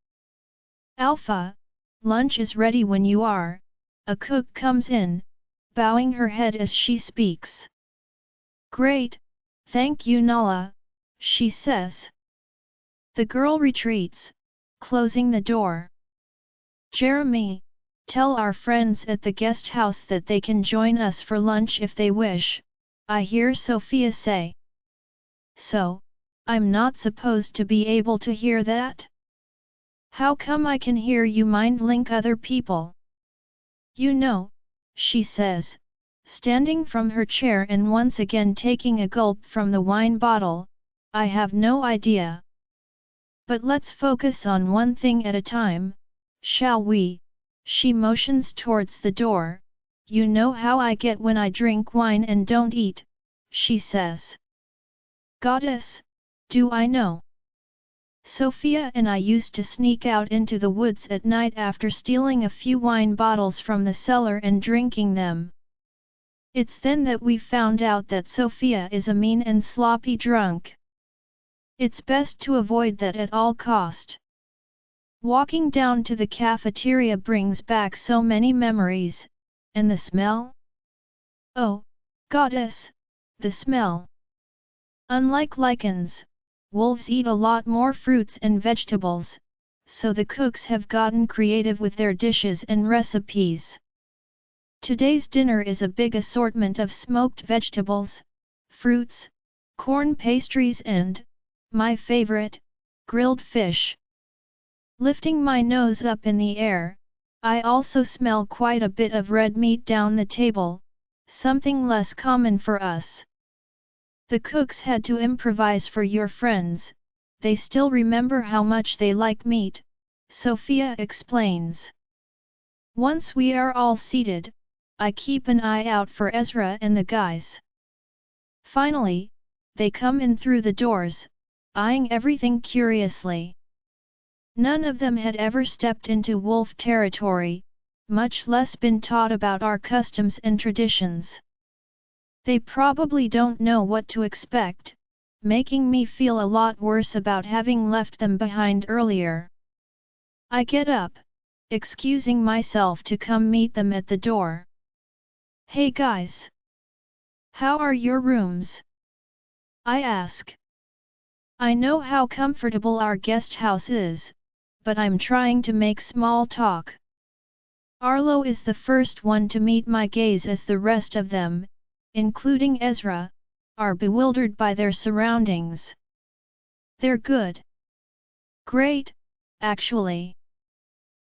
Alpha, lunch is ready when you are, a cook comes in, bowing her head as she speaks. Great, thank you Nala, she says. The girl retreats, closing the door. Jeremy, tell our friends at the guest house that they can join us for lunch if they wish, I hear Sophia say. So, I'm not supposed to be able to hear that? How come I can hear you mind-link other people? You know, she says, standing from her chair and once again taking a gulp from the wine bottle, I have no idea. But let's focus on one thing at a time, shall we? She motions towards the door. You know how I get when I drink wine and don't eat, she says. Goddess, do I know? Sophia and I used to sneak out into the woods at night after stealing a few wine bottles from the cellar and drinking them. It's then that we found out that Sophia is a mean and sloppy drunk. It's best to avoid that at all cost. Walking down to the cafeteria brings back so many memories, and the smell? Oh, goddess, the smell! Unlike Lycans, wolves eat a lot more fruits and vegetables, so the cooks have gotten creative with their dishes and recipes. Today's dinner is a big assortment of smoked vegetables, fruits, corn pastries and, my favorite, grilled fish. Lifting my nose up in the air, I also smell quite a bit of red meat down the table, something less common for us. The cooks had to improvise for your friends, they still remember how much they like meat, Sophia explains. Once we are all seated, I keep an eye out for Ezra and the guys. Finally, they come in through the doors, eyeing everything curiously. None of them had ever stepped into wolf territory, much less been taught about our customs and traditions. They probably don't know what to expect, making me feel a lot worse about having left them behind earlier. I get up, excusing myself to come meet them at the door. Hey guys! How are your rooms? I ask. I know how comfortable our guest house is, but I'm trying to make small talk. Arlo is the first one to meet my gaze as the rest of them, including Ezra, are bewildered by their surroundings. They're good. Great, actually.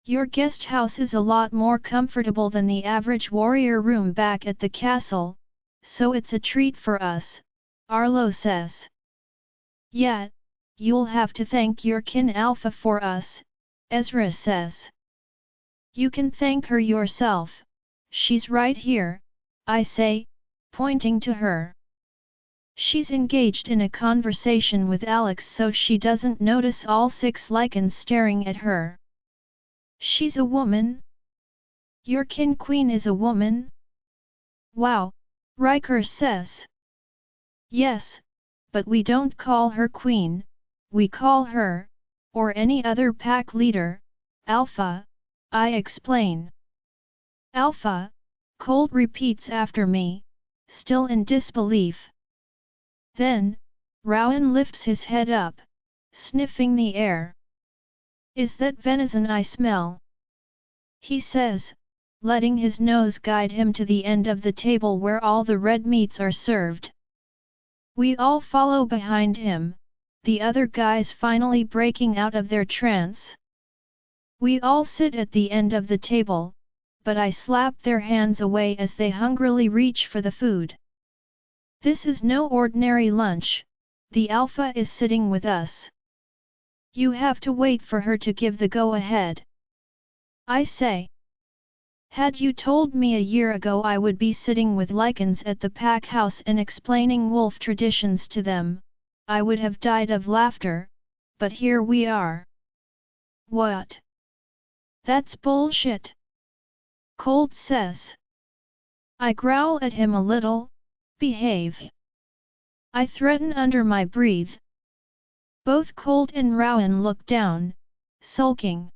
Your guest house is a lot more comfortable than the average warrior room back at the castle, so it's a treat for us, Arlo says. Yeah, you'll have to thank your kin Alpha for us, Ezra says. You can thank her yourself, she's right here, I say, pointing to her. She's engaged in a conversation with Alex so she doesn't notice all 6 Lycans staring at her. She's a woman? Your kin queen is a woman? Wow, Riker says. Yes, but we don't call her queen, we call her, or any other pack leader, Alpha, I explain. Alpha, Colt repeats after me, still in disbelief. Then, Rowan lifts his head up, sniffing the air. Is that venison I smell? He says, letting his nose guide him to the end of the table where all the red meats are served. We all follow behind him, the other guys finally breaking out of their trance. We all sit at the end of the table, but I slap their hands away as they hungrily reach for the food. This is no ordinary lunch, the Alpha is sitting with us. You have to wait for her to give the go-ahead. I say. Had you told me a year ago I would be sitting with Lycans at the pack house and explaining wolf traditions to them, I would have died of laughter, but here we are. What? That's bullshit. Colt says. I growl at him a little. Behave. I threaten under my breath. Both Colt and Rowan look down, sulking.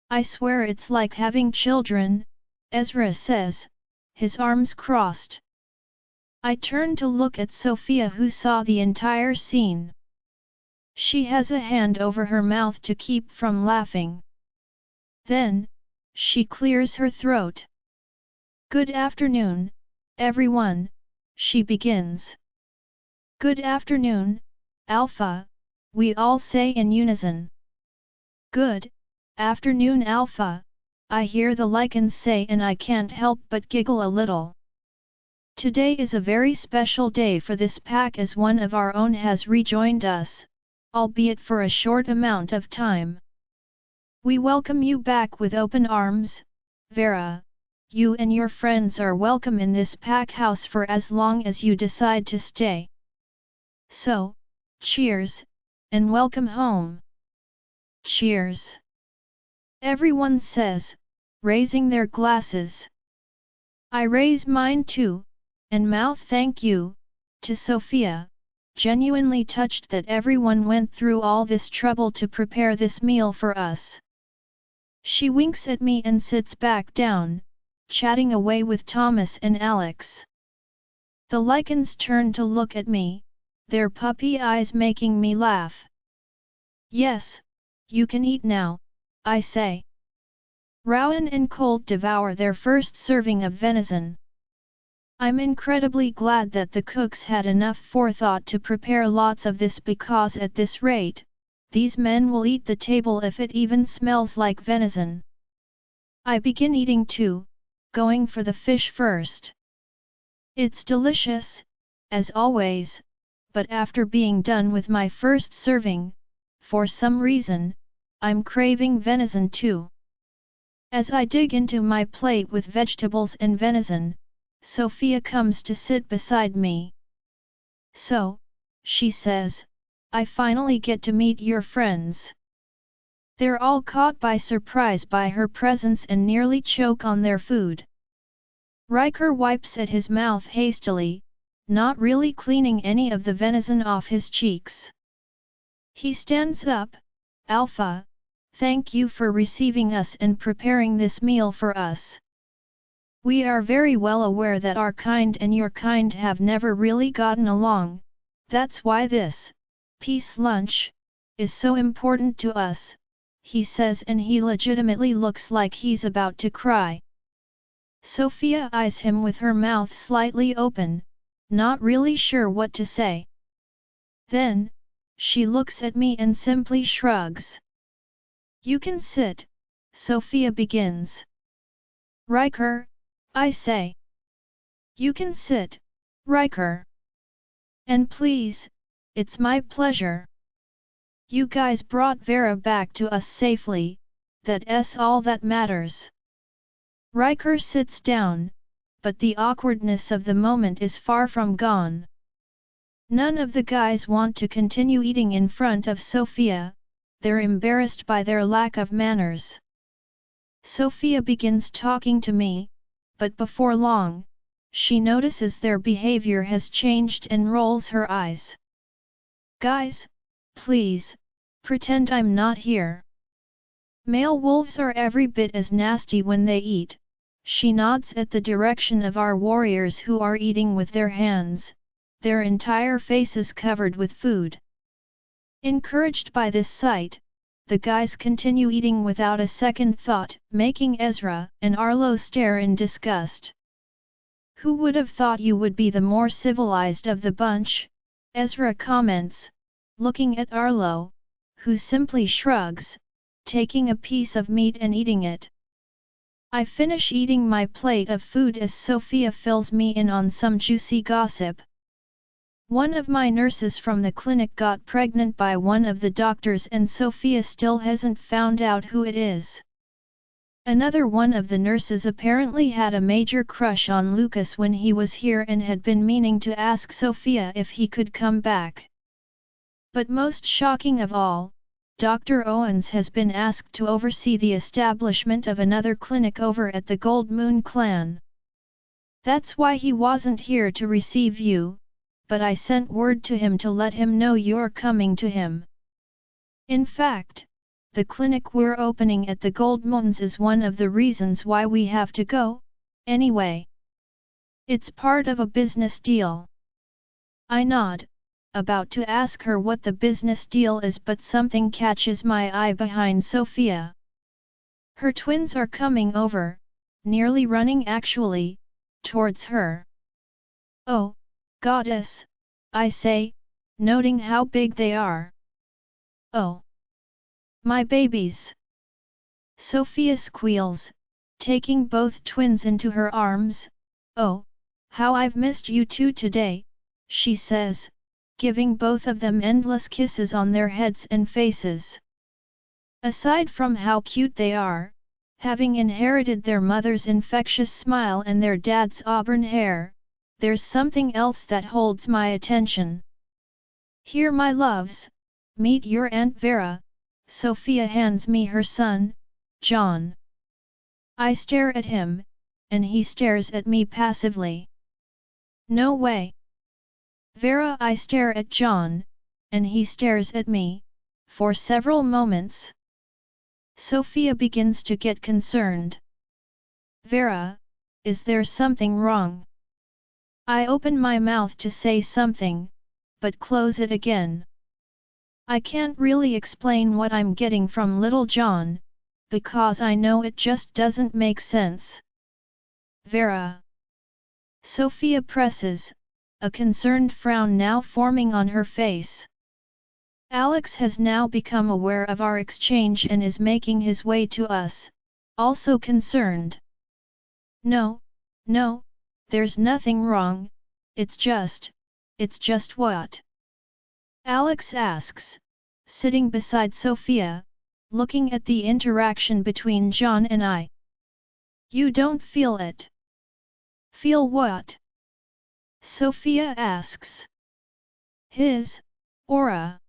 I swear it's like having children, Ezra says, his arms crossed. I turn to look at Sophia, who saw the entire scene. She has a hand over her mouth to keep from laughing. Then, she clears her throat. Good afternoon, everyone, she begins. Good afternoon, Alpha, we all say in unison. Good afternoon, Alpha, I hear the Lycans say, and I can't help but giggle a little. Today is a very special day for this pack, as one of our own has rejoined us, albeit for a short amount of time. We welcome you back with open arms, Vera. You and your friends are welcome in this pack house for as long as you decide to stay. So, cheers, and welcome home. Cheers. Everyone says, raising their glasses. I raise mine too, and mouth thank you, to Sophia, genuinely touched that everyone went through all this trouble to prepare this meal for us. She winks at me and sits back down, chatting away with Thomas and Alex. The Lycans turn to look at me, their puppy eyes making me laugh. Yes, you can eat now, I say. Rowan and Colt devour their first serving of venison. I'm incredibly glad that the cooks had enough forethought to prepare lots of this, because at this rate, these men will eat the table if it even smells like venison. I begin eating too, going for the fish first. It's delicious, as always, but after being done with my first serving, for some reason, I'm craving venison too. As I dig into my plate with vegetables and venison, Sophia comes to sit beside me. So, she says, I finally get to meet your friends. They're all caught by surprise by her presence and nearly choke on their food. Riker wipes at his mouth hastily, not really cleaning any of the venison off his cheeks. He stands up. Alpha, thank you for receiving us and preparing this meal for us. We are very well aware that our kind and your kind have never really gotten along, that's why this peace lunch is so important to us, he says, and he legitimately looks like he's about to cry. Sophia eyes him with her mouth slightly open, not really sure what to say. Then, she looks at me and simply shrugs. You can sit, Sophia begins. Riker, I say. You can sit, Riker. And please, it's my pleasure. You guys brought Vera back to us safely, that's all that matters. Riker sits down, but the awkwardness of the moment is far from gone. None of the guys want to continue eating in front of Sophia, they're embarrassed by their lack of manners. Sophia begins talking to me, but before long, she notices their behavior has changed and rolls her eyes. Guys, please, pretend I'm not here. Male wolves are every bit as nasty when they eat. She nods at the direction of our warriors who are eating with their hands, their entire faces covered with food. Encouraged by this sight, the guys continue eating without a second thought, making Ezra and Arlo stare in disgust. Who would have thought you would be the more civilized of the bunch? Ezra comments, looking at Arlo, who simply shrugs, taking a piece of meat and eating it. I finish eating my plate of food as Sophia fills me in on some juicy gossip. One of my nurses from the clinic got pregnant by one of the doctors and Sophia still hasn't found out who it is. Another one of the nurses apparently had a major crush on Lucas when he was here and had been meaning to ask Sophia if he could come back. But most shocking of all, Dr. Owens has been asked to oversee the establishment of another clinic over at the Gold Moon clan. That's why he wasn't here to receive you, but I sent word to him to let him know you're coming to him. In fact, the clinic we're opening at the Gold Moons is one of the reasons why we have to go, anyway. It's part of a business deal. I nod, about to ask her what the business deal is, but something catches my eye behind Sophia. Her twins are coming over, nearly running actually, towards her. Oh, goddess, I say, noting how big they are. Oh, my babies! Sophia squeals, taking both twins into her arms. Oh, how I've missed you two today, she says, giving both of them endless kisses on their heads and faces. Aside from how cute they are, having inherited their mother's infectious smile and their dad's auburn hair, there's something else that holds my attention. Here, my loves, meet your Aunt Vera. Sophia hands me her son, John. I stare at him, and he stares at me passively. No way. Vera, I stare at John, and he stares at me, for several moments. Sophia begins to get concerned. Vera, is there something wrong? I open my mouth to say something, but close it again. I can't really explain what I'm getting from little John, because I know it just doesn't make sense. Vera. Sophia presses, a concerned frown now forming on her face. Alex has now become aware of our exchange and is making his way to us, also concerned. No, there's nothing wrong, it's just what? Alex asks, sitting beside Sophia, looking at the interaction between John and I. You don't feel it. Feel what? Sophia asks. His aura.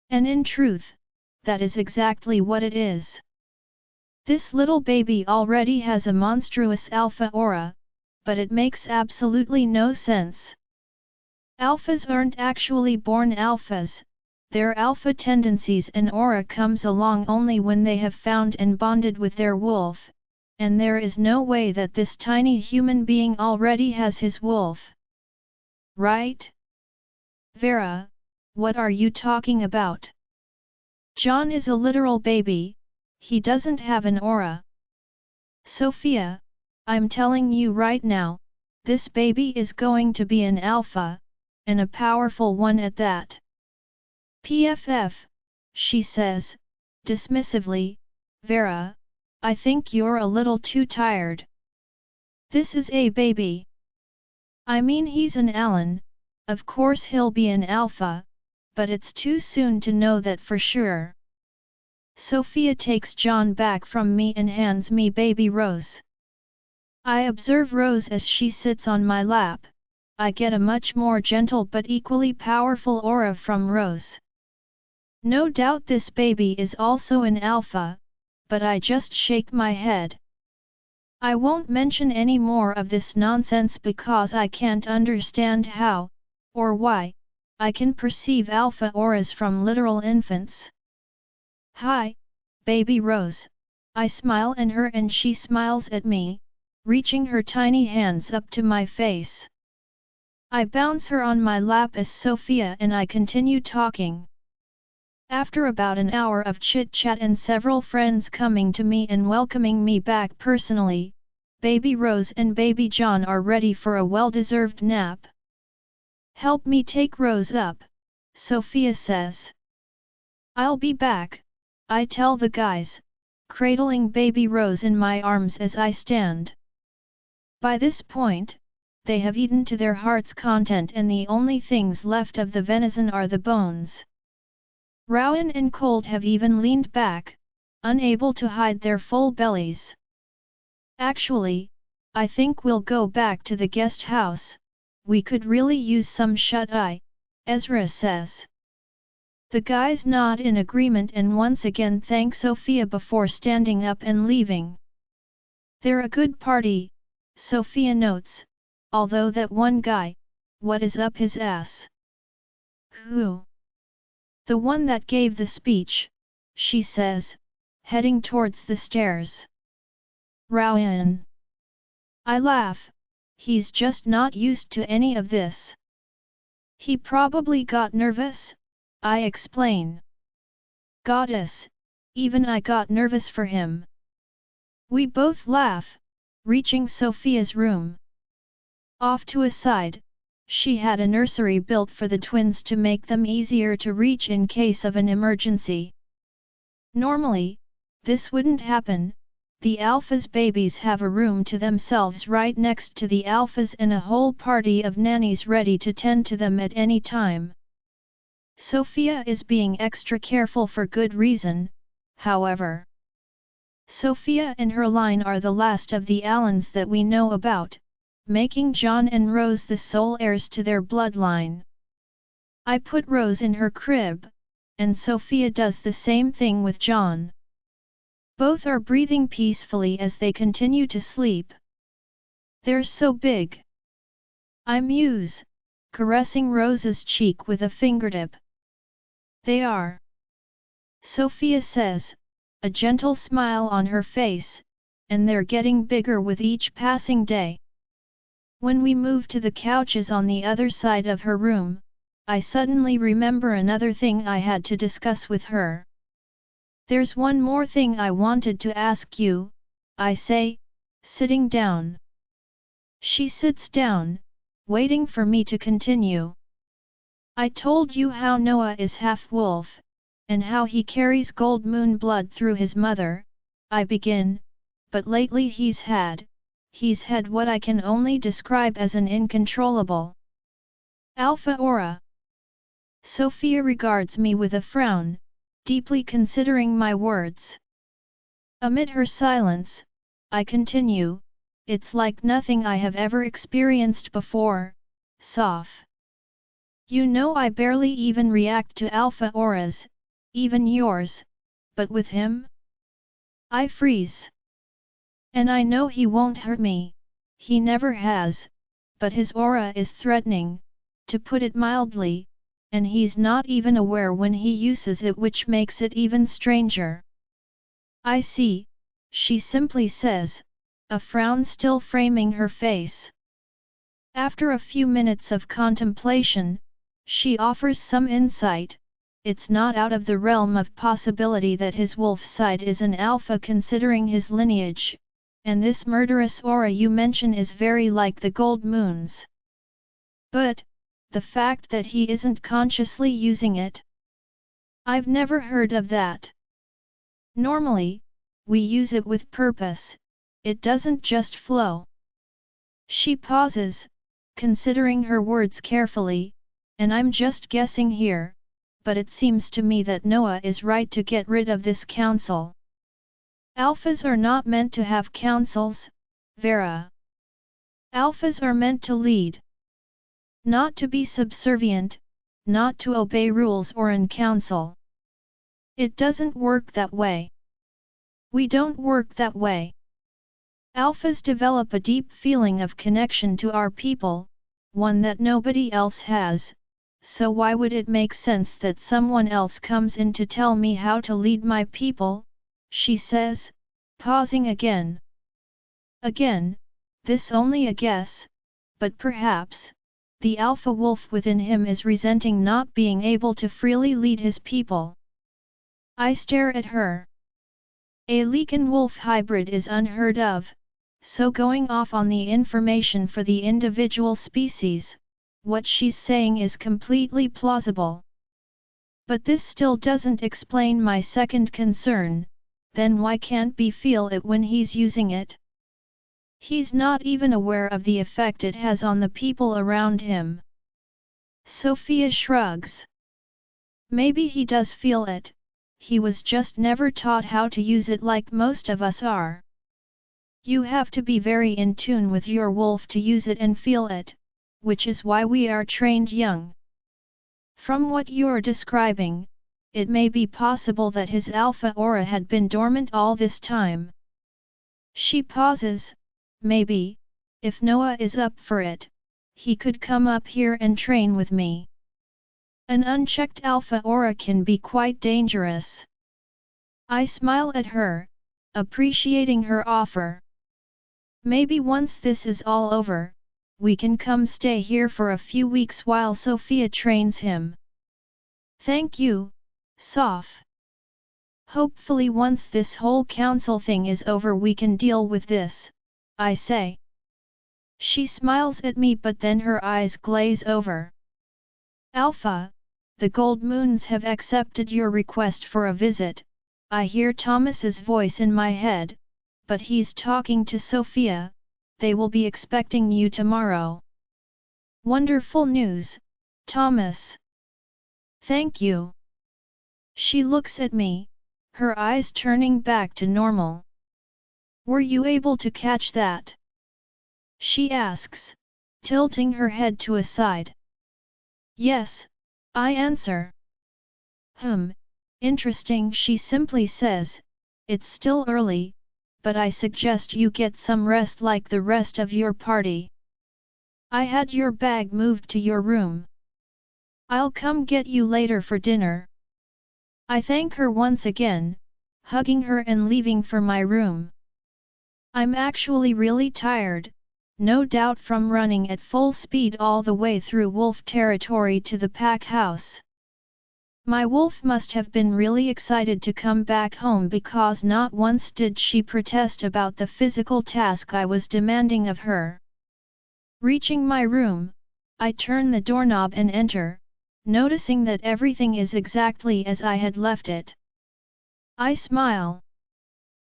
And in truth, that is exactly what it is. This little baby already has a monstrous alpha aura, but it makes absolutely no sense. Alphas aren't actually born alphas, their alpha tendencies and aura comes along only when they have found and bonded with their wolf, and there is no way that this tiny human being already has his wolf. Right? Vera, what are you talking about? John is a literal baby, he doesn't have an aura. Sophia, I'm telling you right now, this baby is going to be an alpha, and a powerful one at that. PFF, she says, dismissively, Vera, I think you're a little too tired. This is a baby. I mean, he's an Allen, of course he'll be an alpha, but it's too soon to know that for sure. Sophia takes John back from me and hands me baby Rose. I observe Rose as she sits on my lap. I get a much more gentle but equally powerful aura from Rose. No doubt this baby is also an alpha, but I just shake my head. I won't mention any more of this nonsense because I can't understand how, or why, I can perceive alpha auras from literal infants. Hi, baby Rose, I smile at her and she smiles at me, reaching her tiny hands up to my face. I bounce her on my lap as Sophia and I continue talking. After about an hour of chit-chat and several friends coming to me and welcoming me back personally, baby Rose and baby John are ready for a well-deserved nap. Help me take Rose up, Sophia says. I'll be back, I tell the guys, cradling baby Rose in my arms as I stand. By this point, they have eaten to their heart's content and the only things left of the venison are the bones. Rowan and Colt have even leaned back, unable to hide their full bellies. Actually, I think we'll go back to the guest house, we could really use some shut-eye, Ezra says. The guys nod in agreement and once again thank Sophia before standing up and leaving. They're a good party, Sophia notes, although that one guy, what is up his ass? Who? The one that gave the speech, she says, heading towards the stairs. Rowan. I laugh, he's just not used to any of this. He probably got nervous, I explain. Goddess, even I got nervous for him. We both laugh, reaching Sophia's room. Off to a side, she had a nursery built for the twins to make them easier to reach in case of an emergency. Normally, this wouldn't happen. The Alpha's babies have a room to themselves right next to the Alpha's and a whole party of nannies ready to tend to them at any time. Sophia is being extra careful for good reason, however. Sophia and her line are the last of the Allens that we know about, making John and Rose the sole heirs to their bloodline. I put Rose in her crib, and Sophia does the same thing with John. Both are breathing peacefully as they continue to sleep. They're so big. I muse, caressing Rose's cheek with a fingertip. They are. Sophia says, a gentle smile on her face, and they're getting bigger with each passing day. When we move to the couches on the other side of her room, I suddenly remember another thing I had to discuss with her. There's one more thing I wanted to ask you, I say, sitting down. She sits down, waiting for me to continue. I told you how Noah is half-wolf, and how he carries Gold Moon blood through his mother, I begin, but lately he's had what I can only describe as an uncontrollable Alpha aura. Sophia regards me with a frown, deeply considering my words. Amid her silence, I continue, it's like nothing I have ever experienced before, Soph. You know I barely even react to alpha auras, even yours, but with him? I freeze. And I know he won't hurt me, he never has, but his aura is threatening, to put it mildly, and he's not even aware when he uses it, which makes it even stranger. I see, she simply says, a frown still framing her face. After a few minutes of contemplation, she offers some insight. It's not out of the realm of possibility that his wolf side is an alpha considering his lineage, and this murderous aura you mention is very like the Gold Moon's. But, the fact that he isn't consciously using it? I've never heard of that. Normally, we use it with purpose, it doesn't just flow. She pauses, considering her words carefully, and I'm just guessing here, but it seems to me that Noah is right to get rid of this council. Alphas are not meant to have councils, Vera. Alphas are meant to lead. Not to be subservient, not to obey rules or in council. It doesn't work that way. We don't work that way. Alphas develop a deep feeling of connection to our people, one that nobody else has, so why would it make sense that someone else comes in to tell me how to lead my people? She says, pausing again. Again, this only a guess, but perhaps, the alpha wolf within him is resenting not being able to freely lead his people. I stare at her. A Lycan wolf hybrid is unheard of, so going off on the information for the individual species, what she's saying is completely plausible. But this still doesn't explain my second concern, then why can't B feel it when he's using it? He's not even aware of the effect it has on the people around him. Sophia shrugs. Maybe he does feel it, he was just never taught how to use it like most of us are. You have to be very in tune with your wolf to use it and feel it, which is why we are trained young. From what you're describing, it may be possible that his alpha aura had been dormant all this time. She pauses. Maybe, if Noah is up for it, he could come up here and train with me. An unchecked alpha aura can be quite dangerous. I smile at her, appreciating her offer. Maybe once this is all over, we can come stay here for a few weeks while Sophia trains him. Thank you, Soph. Hopefully once this whole council thing is over we can deal with this, I say. She smiles at me but then her eyes glaze over. Alpha, the Gold Moons have accepted your request for a visit, I hear Thomas's voice in my head, but he's talking to Sophia, they will be expecting you tomorrow. Wonderful news, Thomas. Thank you. She looks at me, her eyes turning back to normal. Were you able to catch that? She asks, tilting her head to a side. Yes, I answer. Interesting, she simply says, it's still early, but I suggest you get some rest like the rest of your party. I had your bag moved to your room. I'll come get you later for dinner. I thank her once again, hugging her and leaving for my room. I'm actually really tired, no doubt from running at full speed all the way through wolf territory to the pack house. My wolf must have been really excited to come back home because not once did she protest about the physical task I was demanding of her. Reaching my room, I turn the doorknob and enter, noticing that everything is exactly as I had left it. I smile.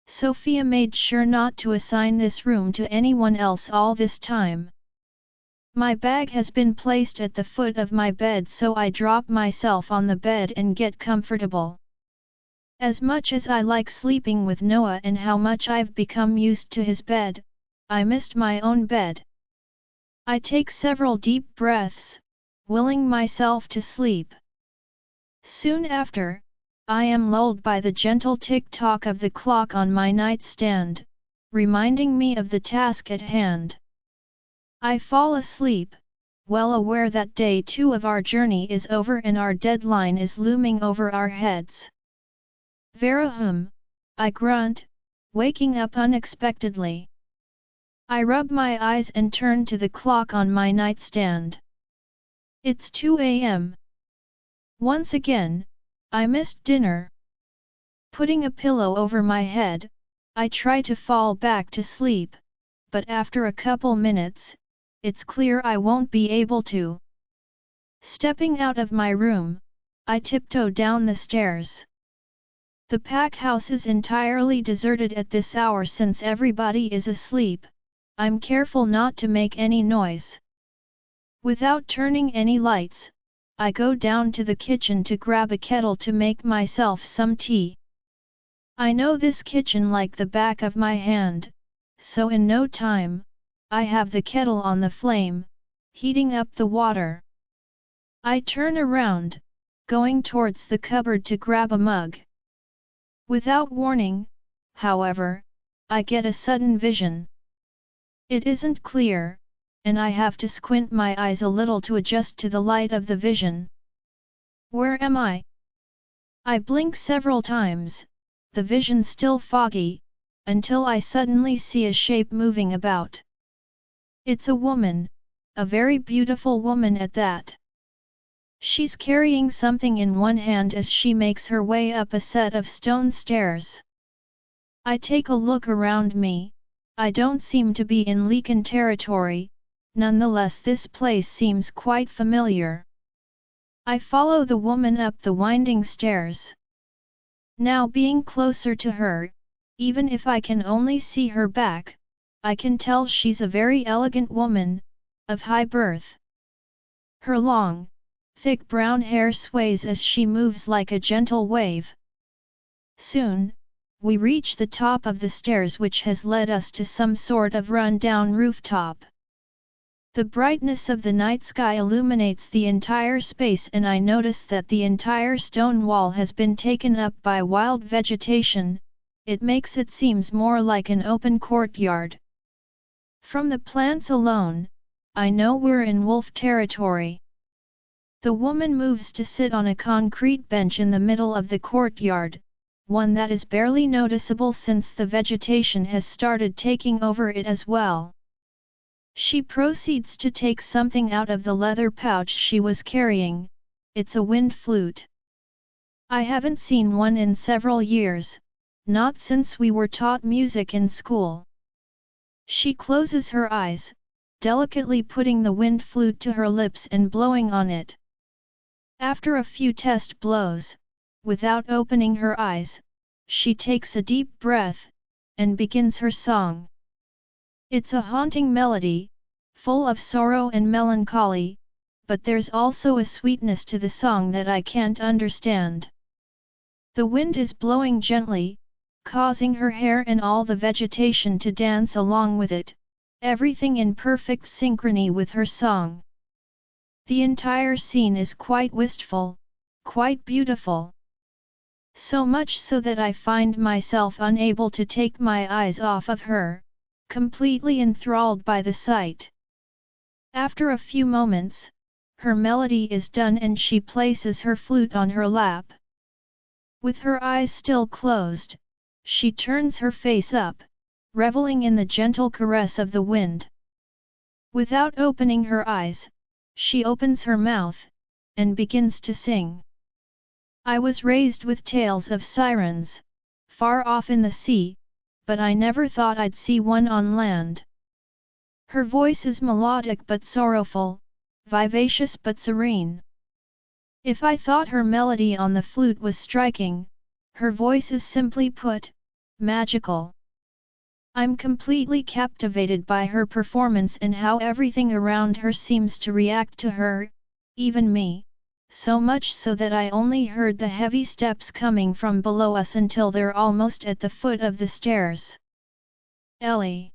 Sophia made sure not to assign this room to anyone else all this time. My bag has been placed at the foot of my bed so I drop myself on the bed and get comfortable. As much as I like sleeping with Noah and how much I've become used to his bed, I missed my own bed. I take several deep breaths, willing myself to sleep. Soon after, I am lulled by the gentle tick-tock of the clock on my nightstand, reminding me of the task at hand. I fall asleep, well aware that day 2 of our journey is over and our deadline is looming over our heads. Verahum, I grunt, waking up unexpectedly. I rub my eyes and turn to the clock on my nightstand. It's 2 a.m. Once again, I missed dinner. Putting a pillow over my head, I try to fall back to sleep, but after a couple minutes, it's clear I won't be able to. Stepping out of my room, I tiptoe down the stairs. The pack house is entirely deserted at this hour since everybody is asleep. I'm careful not to make any noise. Without turning any lights, I go down to the kitchen to grab a kettle to make myself some tea. I know this kitchen like the back of my hand, so in no time, I have the kettle on the flame, heating up the water. I turn around, going towards the cupboard to grab a mug. Without warning, however, I get a sudden vision. It isn't clear, and I have to squint my eyes a little to adjust to the light of the vision. Where am I? I blink several times, the vision still foggy, until I suddenly see a shape moving about. It's a woman, a very beautiful woman at that. She's carrying something in one hand as she makes her way up a set of stone stairs. I take a look around me. I don't seem to be in Lycan territory, nonetheless this place seems quite familiar. I follow the woman up the winding stairs. Now being closer to her, even if I can only see her back, I can tell she's a very elegant woman, of high birth. Her long, thick brown hair sways as she moves like a gentle wave. Soon, we reach the top of the stairs which has led us to some sort of run-down rooftop. The brightness of the night sky illuminates the entire space and I notice that the entire stone wall has been taken up by wild vegetation. It makes it seems more like an open courtyard. From the plants alone, I know we're in wolf territory. The woman moves to sit on a concrete bench in the middle of the courtyard, one that is barely noticeable since the vegetation has started taking over it as well. She proceeds to take something out of the leather pouch she was carrying. It's a wind flute. I haven't seen one in several years, not since we were taught music in school. She closes her eyes, delicately putting the wind flute to her lips and blowing on it. After a few test blows, without opening her eyes, she takes a deep breath, and begins her song. It's a haunting melody, full of sorrow and melancholy, but there's also a sweetness to the song that I can't understand. The wind is blowing gently, causing her hair and all the vegetation to dance along with it, everything in perfect synchrony with her song. The entire scene is quite wistful, quite beautiful. So much so that I find myself unable to take my eyes off of her, completely enthralled by the sight. After a few moments, her melody is done and she places her flute on her lap. With her eyes still closed, she turns her face up, reveling in the gentle caress of the wind. Without opening her eyes, she opens her mouth, and begins to sing. I was raised with tales of sirens, far off in the sea, but I never thought I'd see one on land. Her voice is melodic but sorrowful, vivacious but serene. If I thought her melody on the flute was striking, her voice is simply put, magical. I'm completely captivated by her performance and how everything around her seems to react to her, even me, so much so that I only heard the heavy steps coming from below us until they're almost at the foot of the stairs. Ellie!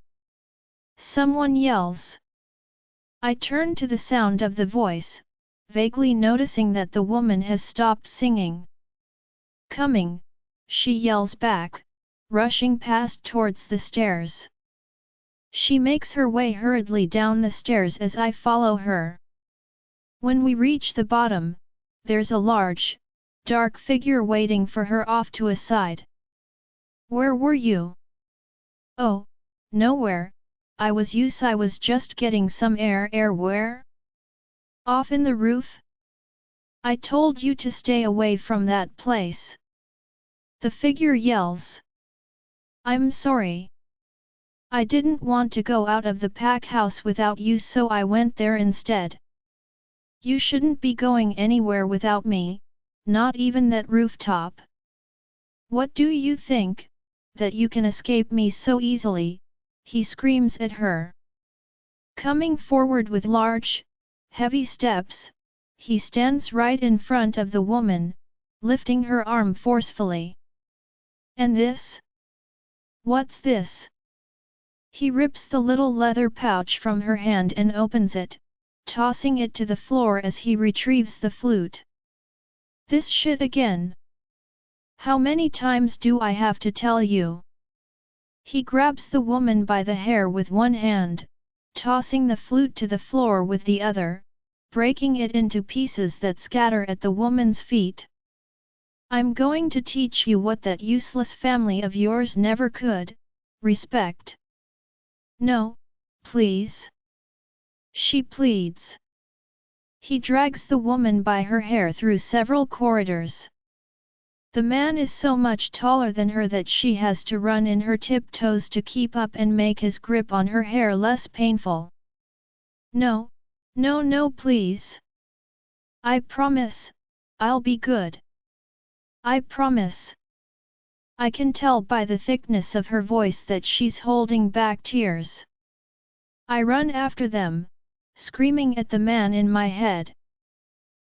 Someone yells. I turn to the sound of the voice, vaguely noticing that the woman has stopped singing. Coming, she yells back, rushing past towards the stairs. She makes her way hurriedly down the stairs as I follow her. When we reach the bottom, there's a large, dark figure waiting for her off to a side. Where were you? Oh, nowhere, I was just getting some air where? Off in the roof? I told you to stay away from that place. The figure yells. I'm sorry. I didn't want to go out of the pack house without you, so I went there instead. You shouldn't be going anywhere without me, not even that rooftop. What do you think, that you can escape me so easily? He screams at her. Coming forward with large, heavy steps, he stands right in front of the woman, lifting her arm forcefully. And this? What's this? He rips the little leather pouch from her hand and opens it, tossing it to the floor as he retrieves the flute. This shit again. How many times do I have to tell you? He grabs the woman by the hair with one hand, tossing the flute to the floor with the other, breaking it into pieces that scatter at the woman's feet. I'm going to teach you what that useless family of yours never could, respect. No, please. She pleads. He drags the woman by her hair through several corridors. The man is so much taller than her that she has to run in her tiptoes to keep up and make his grip on her hair less painful. No, no please. I promise, I'll be good. I promise. I can tell by the thickness of her voice that she's holding back tears. I run after them, screaming at the man in my head.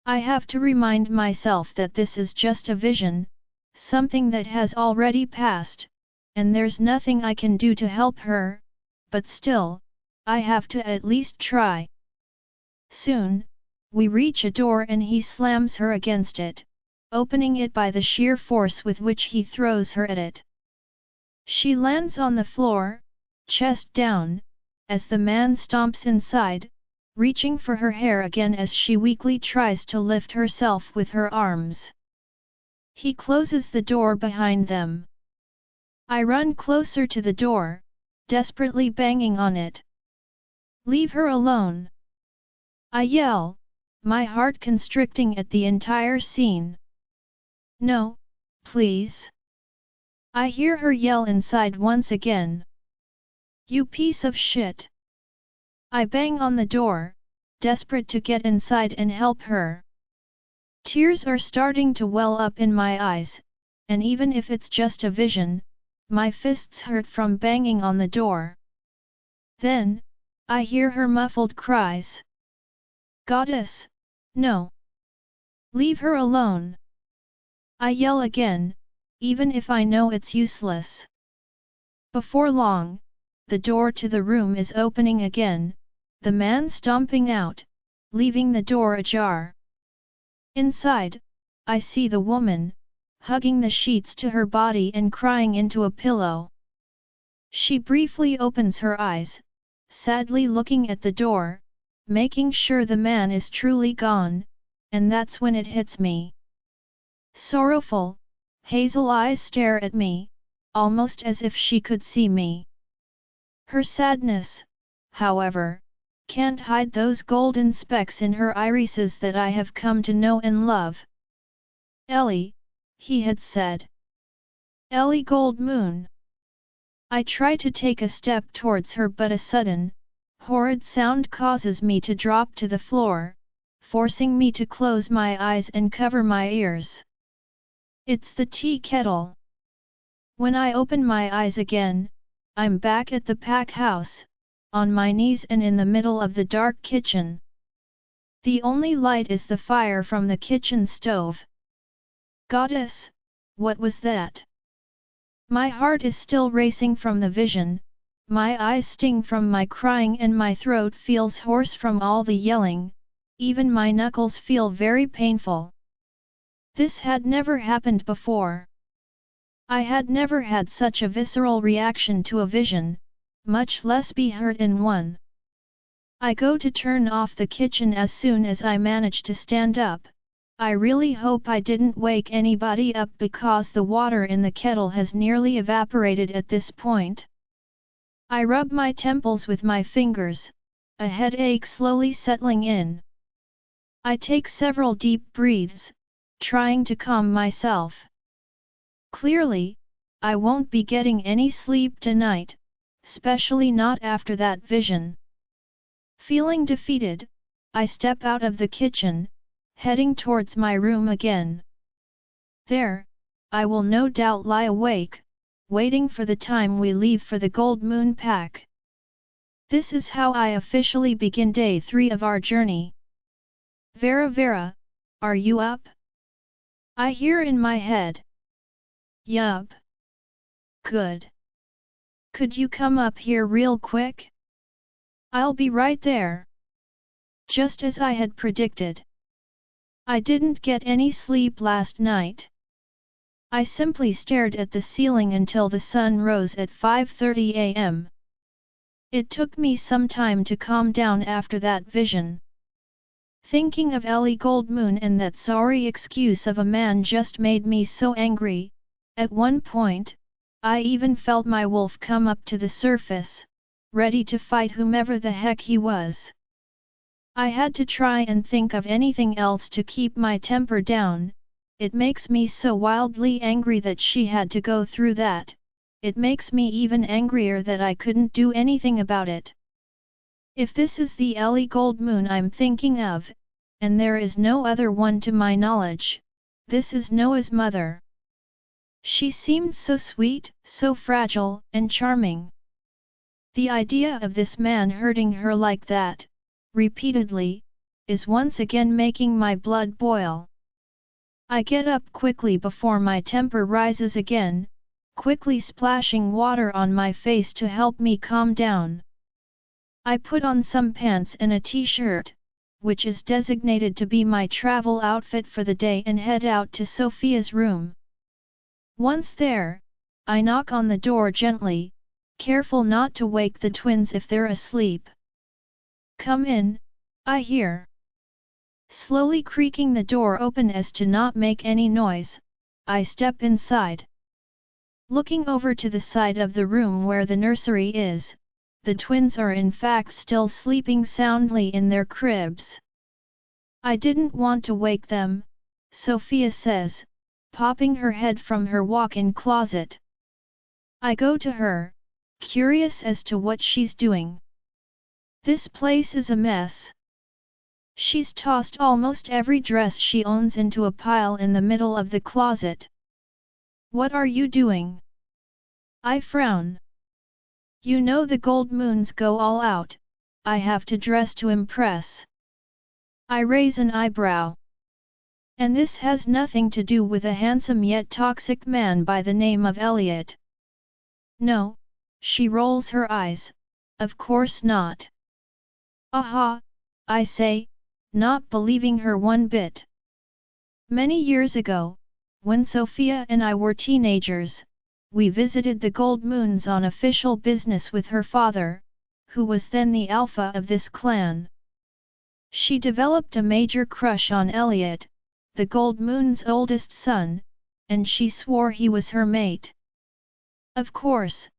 I have to remind myself that this is just a vision, something that has already passed, and there's nothing I can do to help her, but still, I have to at least try. Soon, we reach a door and he slams her against it, opening it by the sheer force with which he throws her at it. She lands on the floor, chest down, as the man stomps inside, reaching for her hair again as she weakly tries to lift herself with her arms. He closes the door behind them. I run closer to the door, desperately banging on it. "Leave her alone!" I yell, my heart constricting at the entire scene. "No, please!" I hear her yell inside once again. "You piece of shit!" I bang on the door, desperate to get inside and help her. Tears are starting to well up in my eyes, and even if it's just a vision, my fists hurt from banging on the door. Then, I hear her muffled cries. "Goddess, no! Leave her alone!" I yell again, even if I know it's useless. Before long, the door to the room is opening again, the man stomping out, leaving the door ajar. Inside, I see the woman, hugging the sheets to her body and crying into a pillow. She briefly opens her eyes, sadly looking at the door, making sure the man is truly gone, and that's when it hits me. Sorrowful, hazel eyes stare at me, almost as if she could see me. Her sadness, however, can't hide those golden specks in her irises that I have come to know and love. "Ellie," he had said. "Ellie Gold Moon." I try to take a step towards her, but a sudden, horrid sound causes me to drop to the floor, forcing me to close my eyes and cover my ears. It's the tea kettle. When I open my eyes again, I'm back at the pack house, on my knees and in the middle of the dark kitchen. The only light is the fire from the kitchen stove. Goddess, what was that? My heart is still racing from the vision, my eyes sting from my crying and my throat feels hoarse from all the yelling, even my knuckles feel very painful. This had never happened before. I had never had such a visceral reaction to a vision, much less be hurt in one. I go to turn off the kitchen as soon as I manage to stand up. I really hope I didn't wake anybody up because the water in the kettle has nearly evaporated at this point. I rub my temples with my fingers, a headache slowly settling in. I take several deep breaths, trying to calm myself. Clearly, I won't be getting any sleep tonight, especially not after that vision. Feeling defeated, I step out of the kitchen, heading towards my room again. There, I will no doubt lie awake, waiting for the time we leave for the Gold Moon Pack. This is how I officially begin day 3 of our journey. "Vera, are you up?" I hear in my head. "Yup." "Good. Could you come up here real quick?" "I'll be right there." Just as I had predicted. I didn't get any sleep last night. I simply stared at the ceiling until the sun rose at 5:30 a.m. It took me some time to calm down after that vision. Thinking of Ellie Goldmoon and that sorry excuse of a man just made me so angry. At one point, I even felt my wolf come up to the surface, ready to fight whomever the heck he was. I had to try and think of anything else to keep my temper down. It makes me so wildly angry that she had to go through that. It makes me even angrier that I couldn't do anything about it. If this is the Ellie Goldmoon I'm thinking of, and there is no other one to my knowledge, this is Noah's mother. She seemed so sweet, so fragile, and charming. The idea of this man hurting her like that, repeatedly, is once again making my blood boil. I get up quickly before my temper rises again, quickly splashing water on my face to help me calm down. I put on some pants and a t-shirt, which is designated to be my travel outfit for the day, and head out to Sophia's room. Once there, I knock on the door gently, careful not to wake the twins if they're asleep. "Come in," I hear. Slowly creaking the door open as to not make any noise, I step inside. Looking over to the side of the room where the nursery is, the twins are in fact still sleeping soundly in their cribs. "I didn't want to wake them," Sophia says, popping her head from her walk-in closet. I go to her, curious as to what she's doing. This place is a mess. She's tossed almost every dress she owns into a pile in the middle of the closet. "What are you doing?" I frown. "You know the gold moons go all out, I have to dress to impress." I raise an eyebrow. "And this has nothing to do with a handsome yet toxic man by the name of Elliot." "No," she rolls her eyes, "of course not." "Aha," I say, not believing her one bit. "Many years ago, when Sophia and I were teenagers, we visited the Gold Moons on official business with her father, who was then the alpha of this clan. She developed a major crush on Elliot, the Gold Moon's oldest son, and she swore he was her mate. Of course,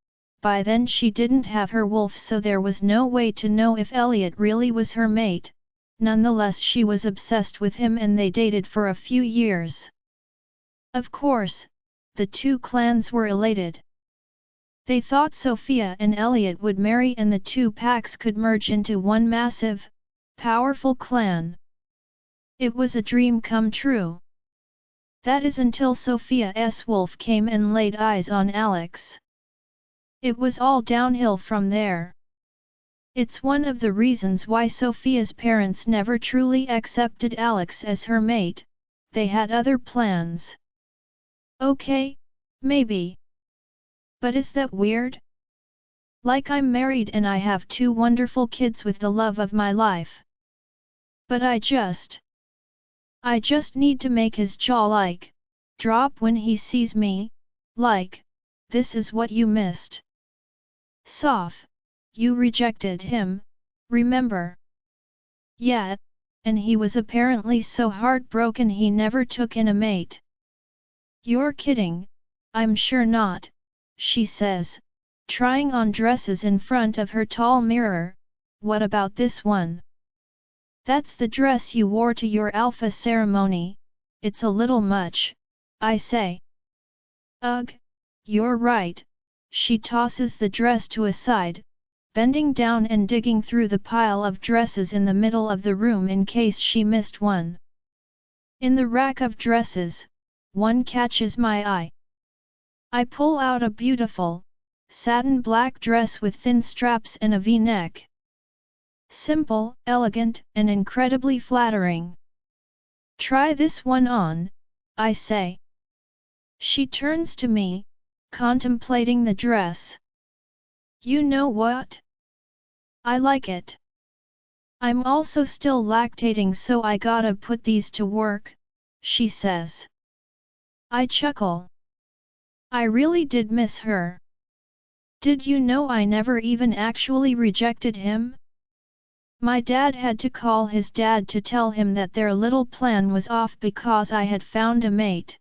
by then she didn't have her wolf, so there was no way to know if Elliot really was her mate. Nonetheless, she was obsessed with him and they dated for a few years. Of course, the two clans were elated. They thought Sophia and Elliot would marry and the two packs could merge into one massive, powerful clan. It was a dream come true. That is until Sophia's wolf came and laid eyes on Alex. It was all downhill from there. It's one of the reasons why Sophia's parents never truly accepted Alex as her mate. They had other plans. Okay, maybe. But is that weird? Like I'm married and I have two wonderful kids with the love of my life. But I just need to make his jaw drop when he sees me, this is what you missed. Soph, you rejected him, remember? Yeah, and he was apparently so heartbroken he never took in a mate. You're kidding, I'm sure not, she says, trying on dresses in front of her tall mirror. What about this one? That's the dress you wore to your alpha ceremony. It's a little much, I say. Ugh, you're right. She tosses the dress to a side, bending down and digging through the pile of dresses in the middle of the room in case she missed one. In the rack of dresses, one catches my eye. I pull out a beautiful, satin black dress with thin straps and a V-neck. Simple, elegant, and incredibly flattering. Try this one on, I say. She turns to me, contemplating the dress. You know what? I like it. I'm also still lactating, so I gotta put these to work, she says. I chuckle. I really did miss her. Did you know I never even actually rejected him? My dad had to call his dad to tell him that their little plan was off because I had found a mate.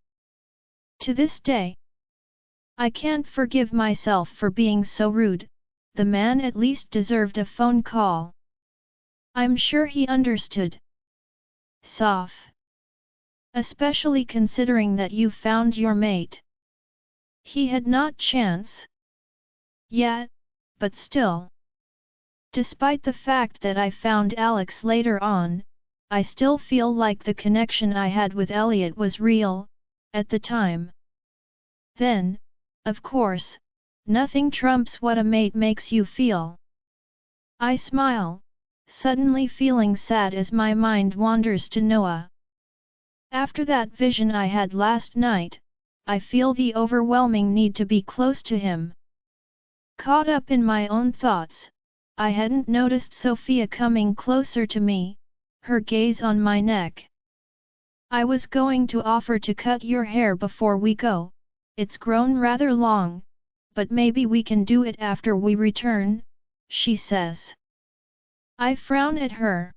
To this day, I can't forgive myself for being so rude. The man at least deserved a phone call. I'm sure he understood. Soph. Especially considering that you found your mate. He had not chance. Yeah, but still. Despite the fact that I found Alex later on, I still feel like the connection I had with Elliot was real, at the time. Then, of course, nothing trumps what a mate makes you feel. I smile, suddenly feeling sad as my mind wanders to Noah. After that vision I had last night, I feel the overwhelming need to be close to him. Caught up in my own thoughts, I hadn't noticed Sophia coming closer to me, her gaze on my neck. I was going to offer to cut your hair before we go, it's grown rather long, but maybe we can do it after we return, she says. I frown at her.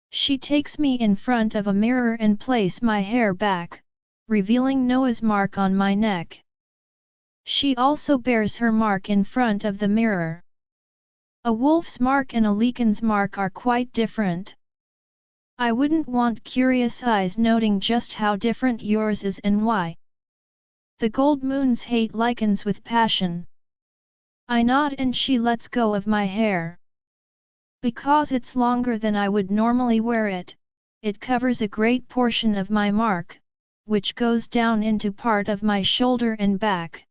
She takes me in front of a mirror and places my hair back, revealing Noah's mark on my neck. She also bears her mark in front of the mirror. A wolf's mark and a Lycan's mark are quite different. I wouldn't want curious eyes noting just how different yours is and why. The gold moons hate Lycans with passion. I nod and she lets go of my hair. Because it's longer than I would normally wear it, it covers a great portion of my mark, which goes down into part of my shoulder and back.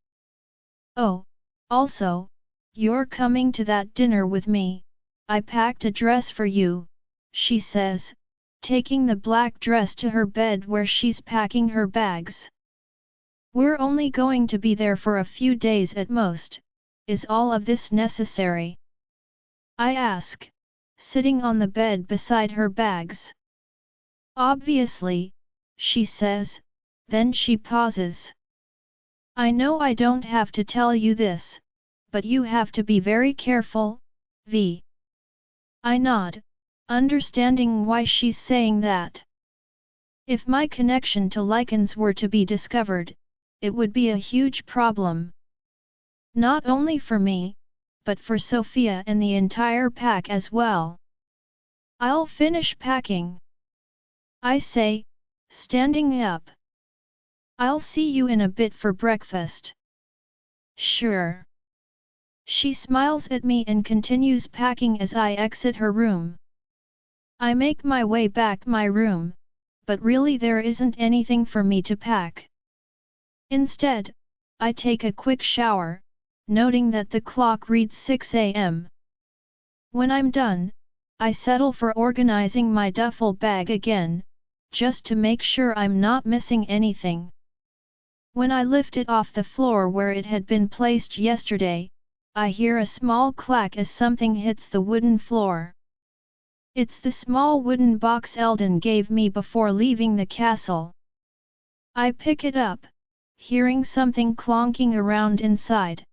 Oh, also, you're coming to that dinner with me, I packed a dress for you, she says, taking the black dress to her bed where she's packing her bags. We're only going to be there for a few days at most, is all of this necessary? I ask, sitting on the bed beside her bags. Obviously, she says, then she pauses. I know I don't have to tell you this, but you have to be very careful, V. I nod, understanding why she's saying that. If my connection to Lycans were to be discovered, it would be a huge problem. Not only for me, but for Sophia and the entire pack as well. I'll finish packing, I say, standing up. I'll see you in a bit for breakfast. Sure. She smiles at me and continues packing as I exit her room. I make my way back my room, but really there isn't anything for me to pack. Instead, I take a quick shower, noting that the clock reads 6 a.m. When I'm done, I settle for organizing my duffel bag again, just to make sure I'm not missing anything. When I lift it off the floor where it had been placed yesterday, I hear a small clack as something hits the wooden floor. It's the small wooden box Eldon gave me before leaving the castle. I pick it up, hearing something clonking around inside.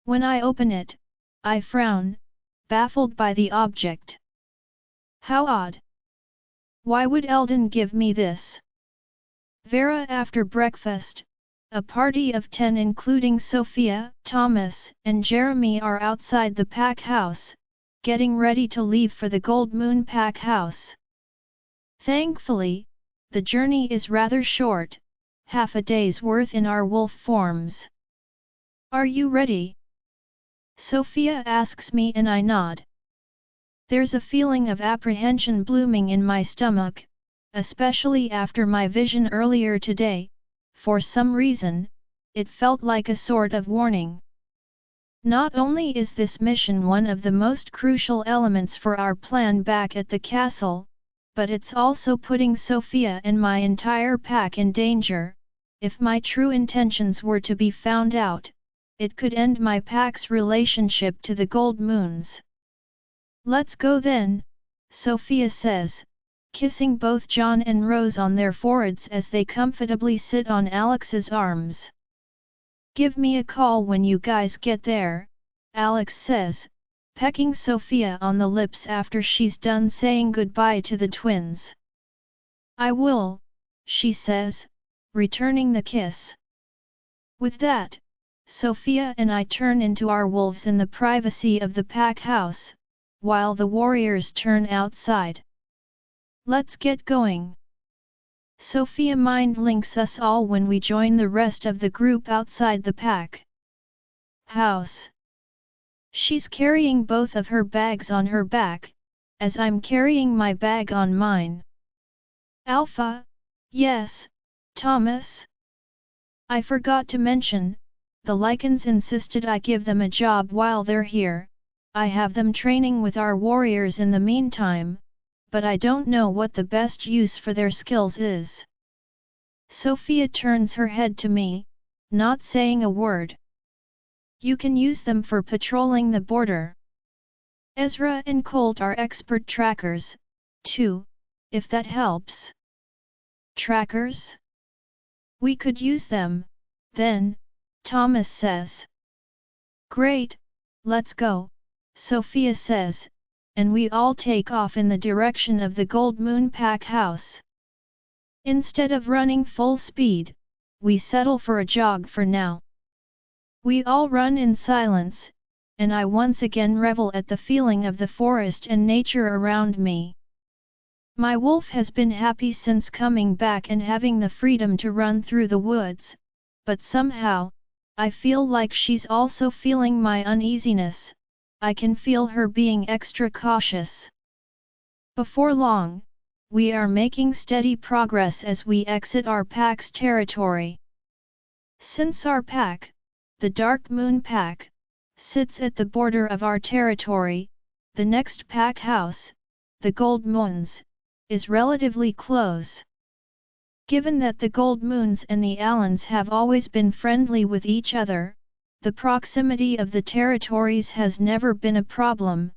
When I open it, I frown, baffled by the object. How odd! Why would Eldon give me this? Vera after breakfast, a party of 10 including Sophia, Thomas, and Jeremy are outside the pack house, getting ready to leave for the Gold Moon pack house. Thankfully, the journey is rather short, half a day's worth in our wolf forms. Are you ready? Sophia asks me and I nod. There's a feeling of apprehension blooming in my stomach, especially after my vision earlier today. For some reason, it felt like a sort of warning. Not only is this mission one of the most crucial elements for our plan back at the castle, but it's also putting Sophia and my entire pack in danger. If my true intentions were to be found out, it could end my pack's relationship to the Gold Moons. Let's go then, Sophia says, kissing both John and Rose on their foreheads as they comfortably sit on Alex's arms. Give me a call when you guys get there, Alex says, pecking Sophia on the lips after she's done saying goodbye to the twins. I will, she says, returning the kiss. With that, Sophia and I turn into our wolves in the privacy of the pack house, while the warriors turn outside. Let's get going. Sophia mind links us all when we join the rest of the group outside the pack house. She's carrying both of her bags on her back, as I'm carrying my bag on mine. Alpha, yes, Thomas? I forgot to mention, the Lycans insisted I give them a job while they're here. I have them training with our warriors in the meantime, but I don't know what the best use for their skills is. Sophia turns her head to me, not saying a word. You can use them for patrolling the border. Ezra and Colt are expert trackers, too, if that helps. Trackers? We could use them, then, Thomas says. Great, let's go, Sophia says, and we all take off in the direction of the Gold Moon pack house. Instead of running full speed, we settle for a jog for now. We all run in silence, and I once again revel at the feeling of the forest and nature around me. My wolf has been happy since coming back and having the freedom to run through the woods, but somehow, I feel like she's also feeling my uneasiness. I can feel her being extra cautious. Before long, we are making steady progress as we exit our pack's territory. Since our pack, the Dark Moon Pack, sits at the border of our territory, the next pack house, the Gold Moons, is relatively close. Given that the Gold Moons and the Allens have always been friendly with each other, the proximity of the territories has never been a problem,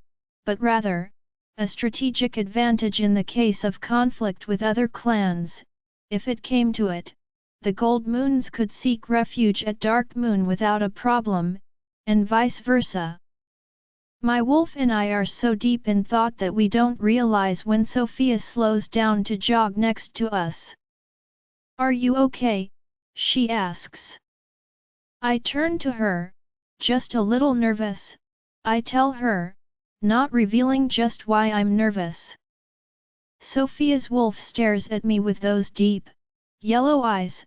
but rather, a strategic advantage in the case of conflict with other clans. If it came to it, the Gold Moons could seek refuge at Dark Moon without a problem, and vice versa. My wolf and I are so deep in thought that we don't realize when Sophia slows down to jog next to us. Are you okay? She asks. I turn to her, just a little nervous, I tell her, not revealing just why I'm nervous. Sophia's wolf stares at me with those deep, yellow eyes,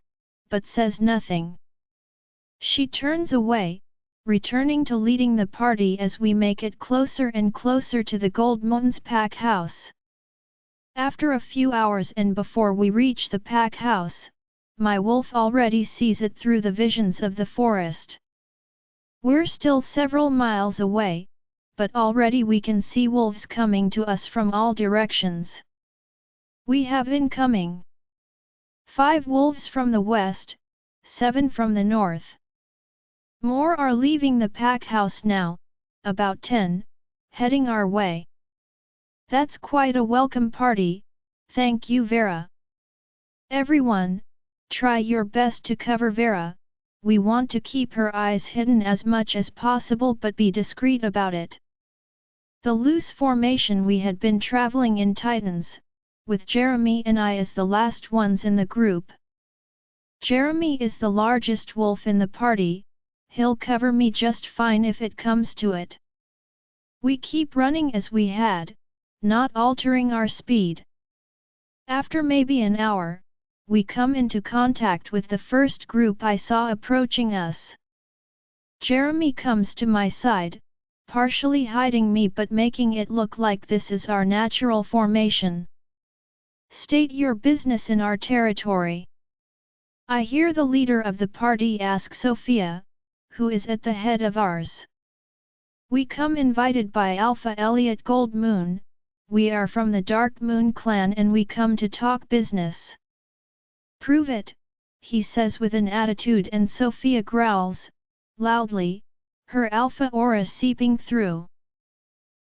but says nothing. She turns away, returning to leading the party as we make it closer and closer to the Gold Moons pack house. After a few hours and before we reach the pack house, my wolf already sees it through the visions of the forest. We're still several miles away, but already we can see wolves coming to us from all directions. We have incoming 5 wolves from the west, 7 from the north. More are leaving the pack house now, about 10, heading our way. That's quite a welcome party, thank you Vera. Everyone, try your best to cover Vera, we want to keep her eyes hidden as much as possible but be discreet about it. The loose formation we had been traveling in tightens, with Jeremy and I as the last ones in the group. Jeremy is the largest wolf in the party, he'll cover me just fine if it comes to it. We keep running as we had, not altering our speed. After maybe an hour, we come into contact with the first group I saw approaching us. Jeremy comes to my side, partially hiding me but making it look like this is our natural formation. State your business in our territory. I hear the leader of the party ask Sophia, who is at the head of ours. We come invited by Alpha Elliot Gold Moon, we are from the Dark Moon clan and we come to talk business. Prove it, he says with an attitude and Sophia growls, loudly, her alpha aura seeping through.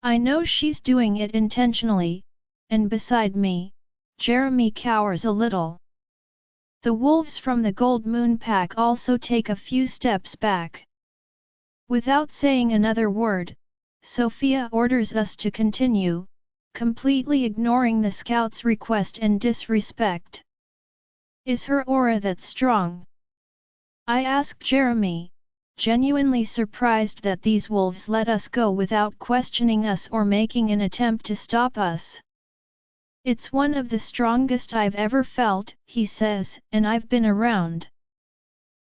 I know she's doing it intentionally, and beside me, Jeremy cowers a little. The wolves from the Gold Moon pack also take a few steps back. Without saying another word, Sophia orders us to continue, completely ignoring the scout's request and disrespect. Is her aura that strong? I ask Jeremy, genuinely surprised that these wolves let us go without questioning us or making an attempt to stop us. It's one of the strongest I've ever felt, he says, and I've been around.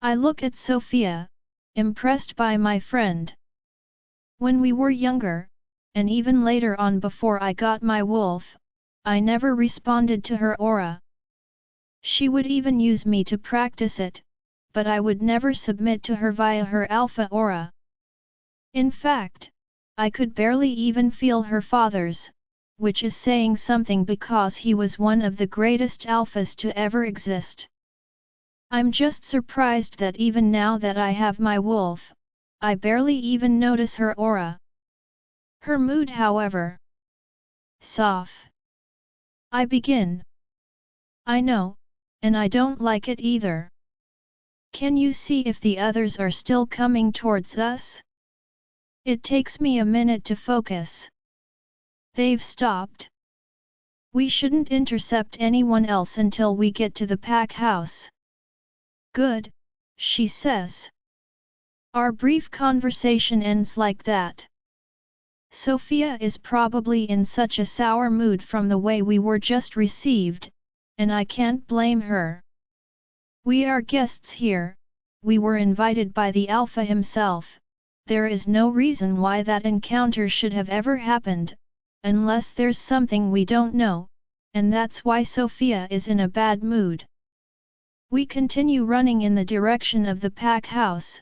I look at Sophia, impressed by my friend. When we were younger, and even later on before I got my wolf, I never responded to her aura. She would even use me to practice it, but I would never submit to her via her alpha aura. In fact, I could barely even feel her father's, which is saying something because he was one of the greatest alphas to ever exist. I'm just surprised that even now that I have my wolf, I barely even notice her aura. Her mood, however, soft. I begin. I know, and I don't like it either. Can you see if the others are still coming towards us? It takes me a minute to focus. They've stopped. We shouldn't intercept anyone else until we get to the pack house. Good, she says. Our brief conversation ends like that. Sophia is probably in such a sour mood from the way we were just received, and I can't blame her. We are guests here, we were invited by the Alpha himself, there is no reason why that encounter should have ever happened, unless there's something we don't know, and that's why Sophia is in a bad mood. We continue running in the direction of the pack house,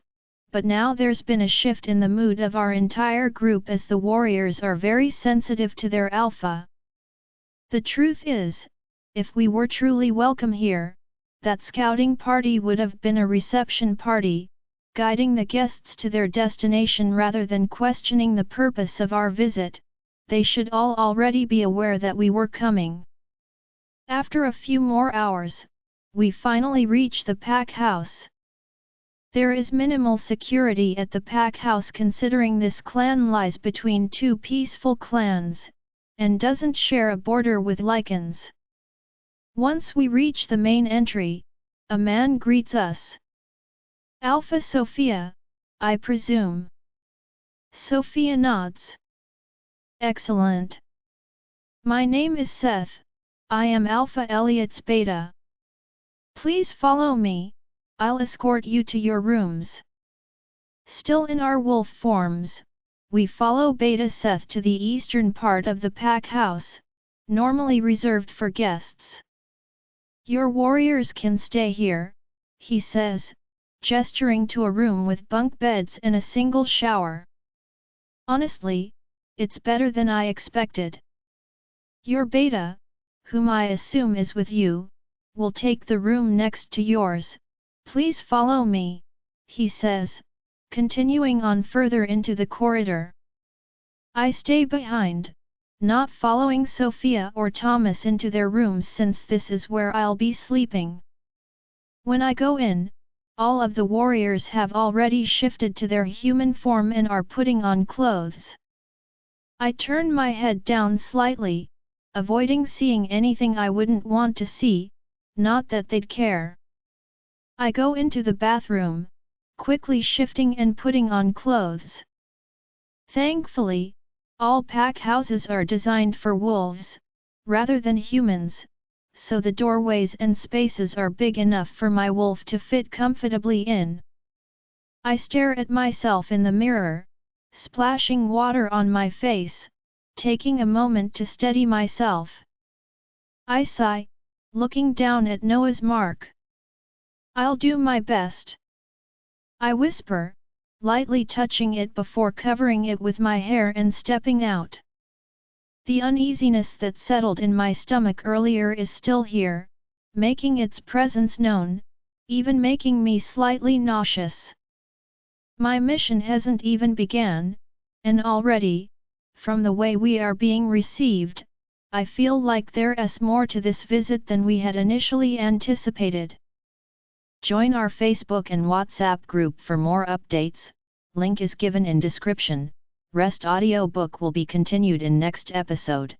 but now there's been a shift in the mood of our entire group as the warriors are very sensitive to their alpha. The truth is, if we were truly welcome here, that scouting party would have been a reception party, guiding the guests to their destination rather than questioning the purpose of our visit. They should all already be aware that we were coming. After a few more hours, we finally reach the pack house. There is minimal security at the pack house considering this clan lies between two peaceful clans, and doesn't share a border with Lycans. Once we reach the main entry, a man greets us. Alpha Sophia, I presume. Sophia nods. Excellent. My name is Seth, I am Alpha Elliot's Beta. Please follow me, I'll escort you to your rooms. Still in our wolf forms, we follow Beta Seth to the eastern part of the pack house, normally reserved for guests. Your warriors can stay here, he says, gesturing to a room with bunk beds and a single shower. Honestly, it's better than I expected. Your Beta, whom I assume is with you, will take the room next to yours. Please follow me, he says, continuing on further into the corridor. I stay behind, not following Sophia or Thomas into their rooms since this is where I'll be sleeping. When I go in, all of the warriors have already shifted to their human form and are putting on clothes. I turn my head down slightly, avoiding seeing anything I wouldn't want to see, not that they'd care. I go into the bathroom, quickly shifting and putting on clothes. Thankfully, all pack houses are designed for wolves, rather than humans, so the doorways and spaces are big enough for my wolf to fit comfortably in. I stare at myself in the mirror, splashing water on my face, taking a moment to steady myself. I sigh, looking down at Noah's mark. I'll do my best. I whisper, lightly touching it before covering it with my hair and stepping out. The uneasiness that settled in my stomach earlier is still here, making its presence known, even making me slightly nauseous. My mission hasn't even begun, and already, from the way we are being received, I feel like there's more to this visit than we had initially anticipated. Join our Facebook and WhatsApp group for more updates, link is given in description. Rest audiobook will be continued in next episode.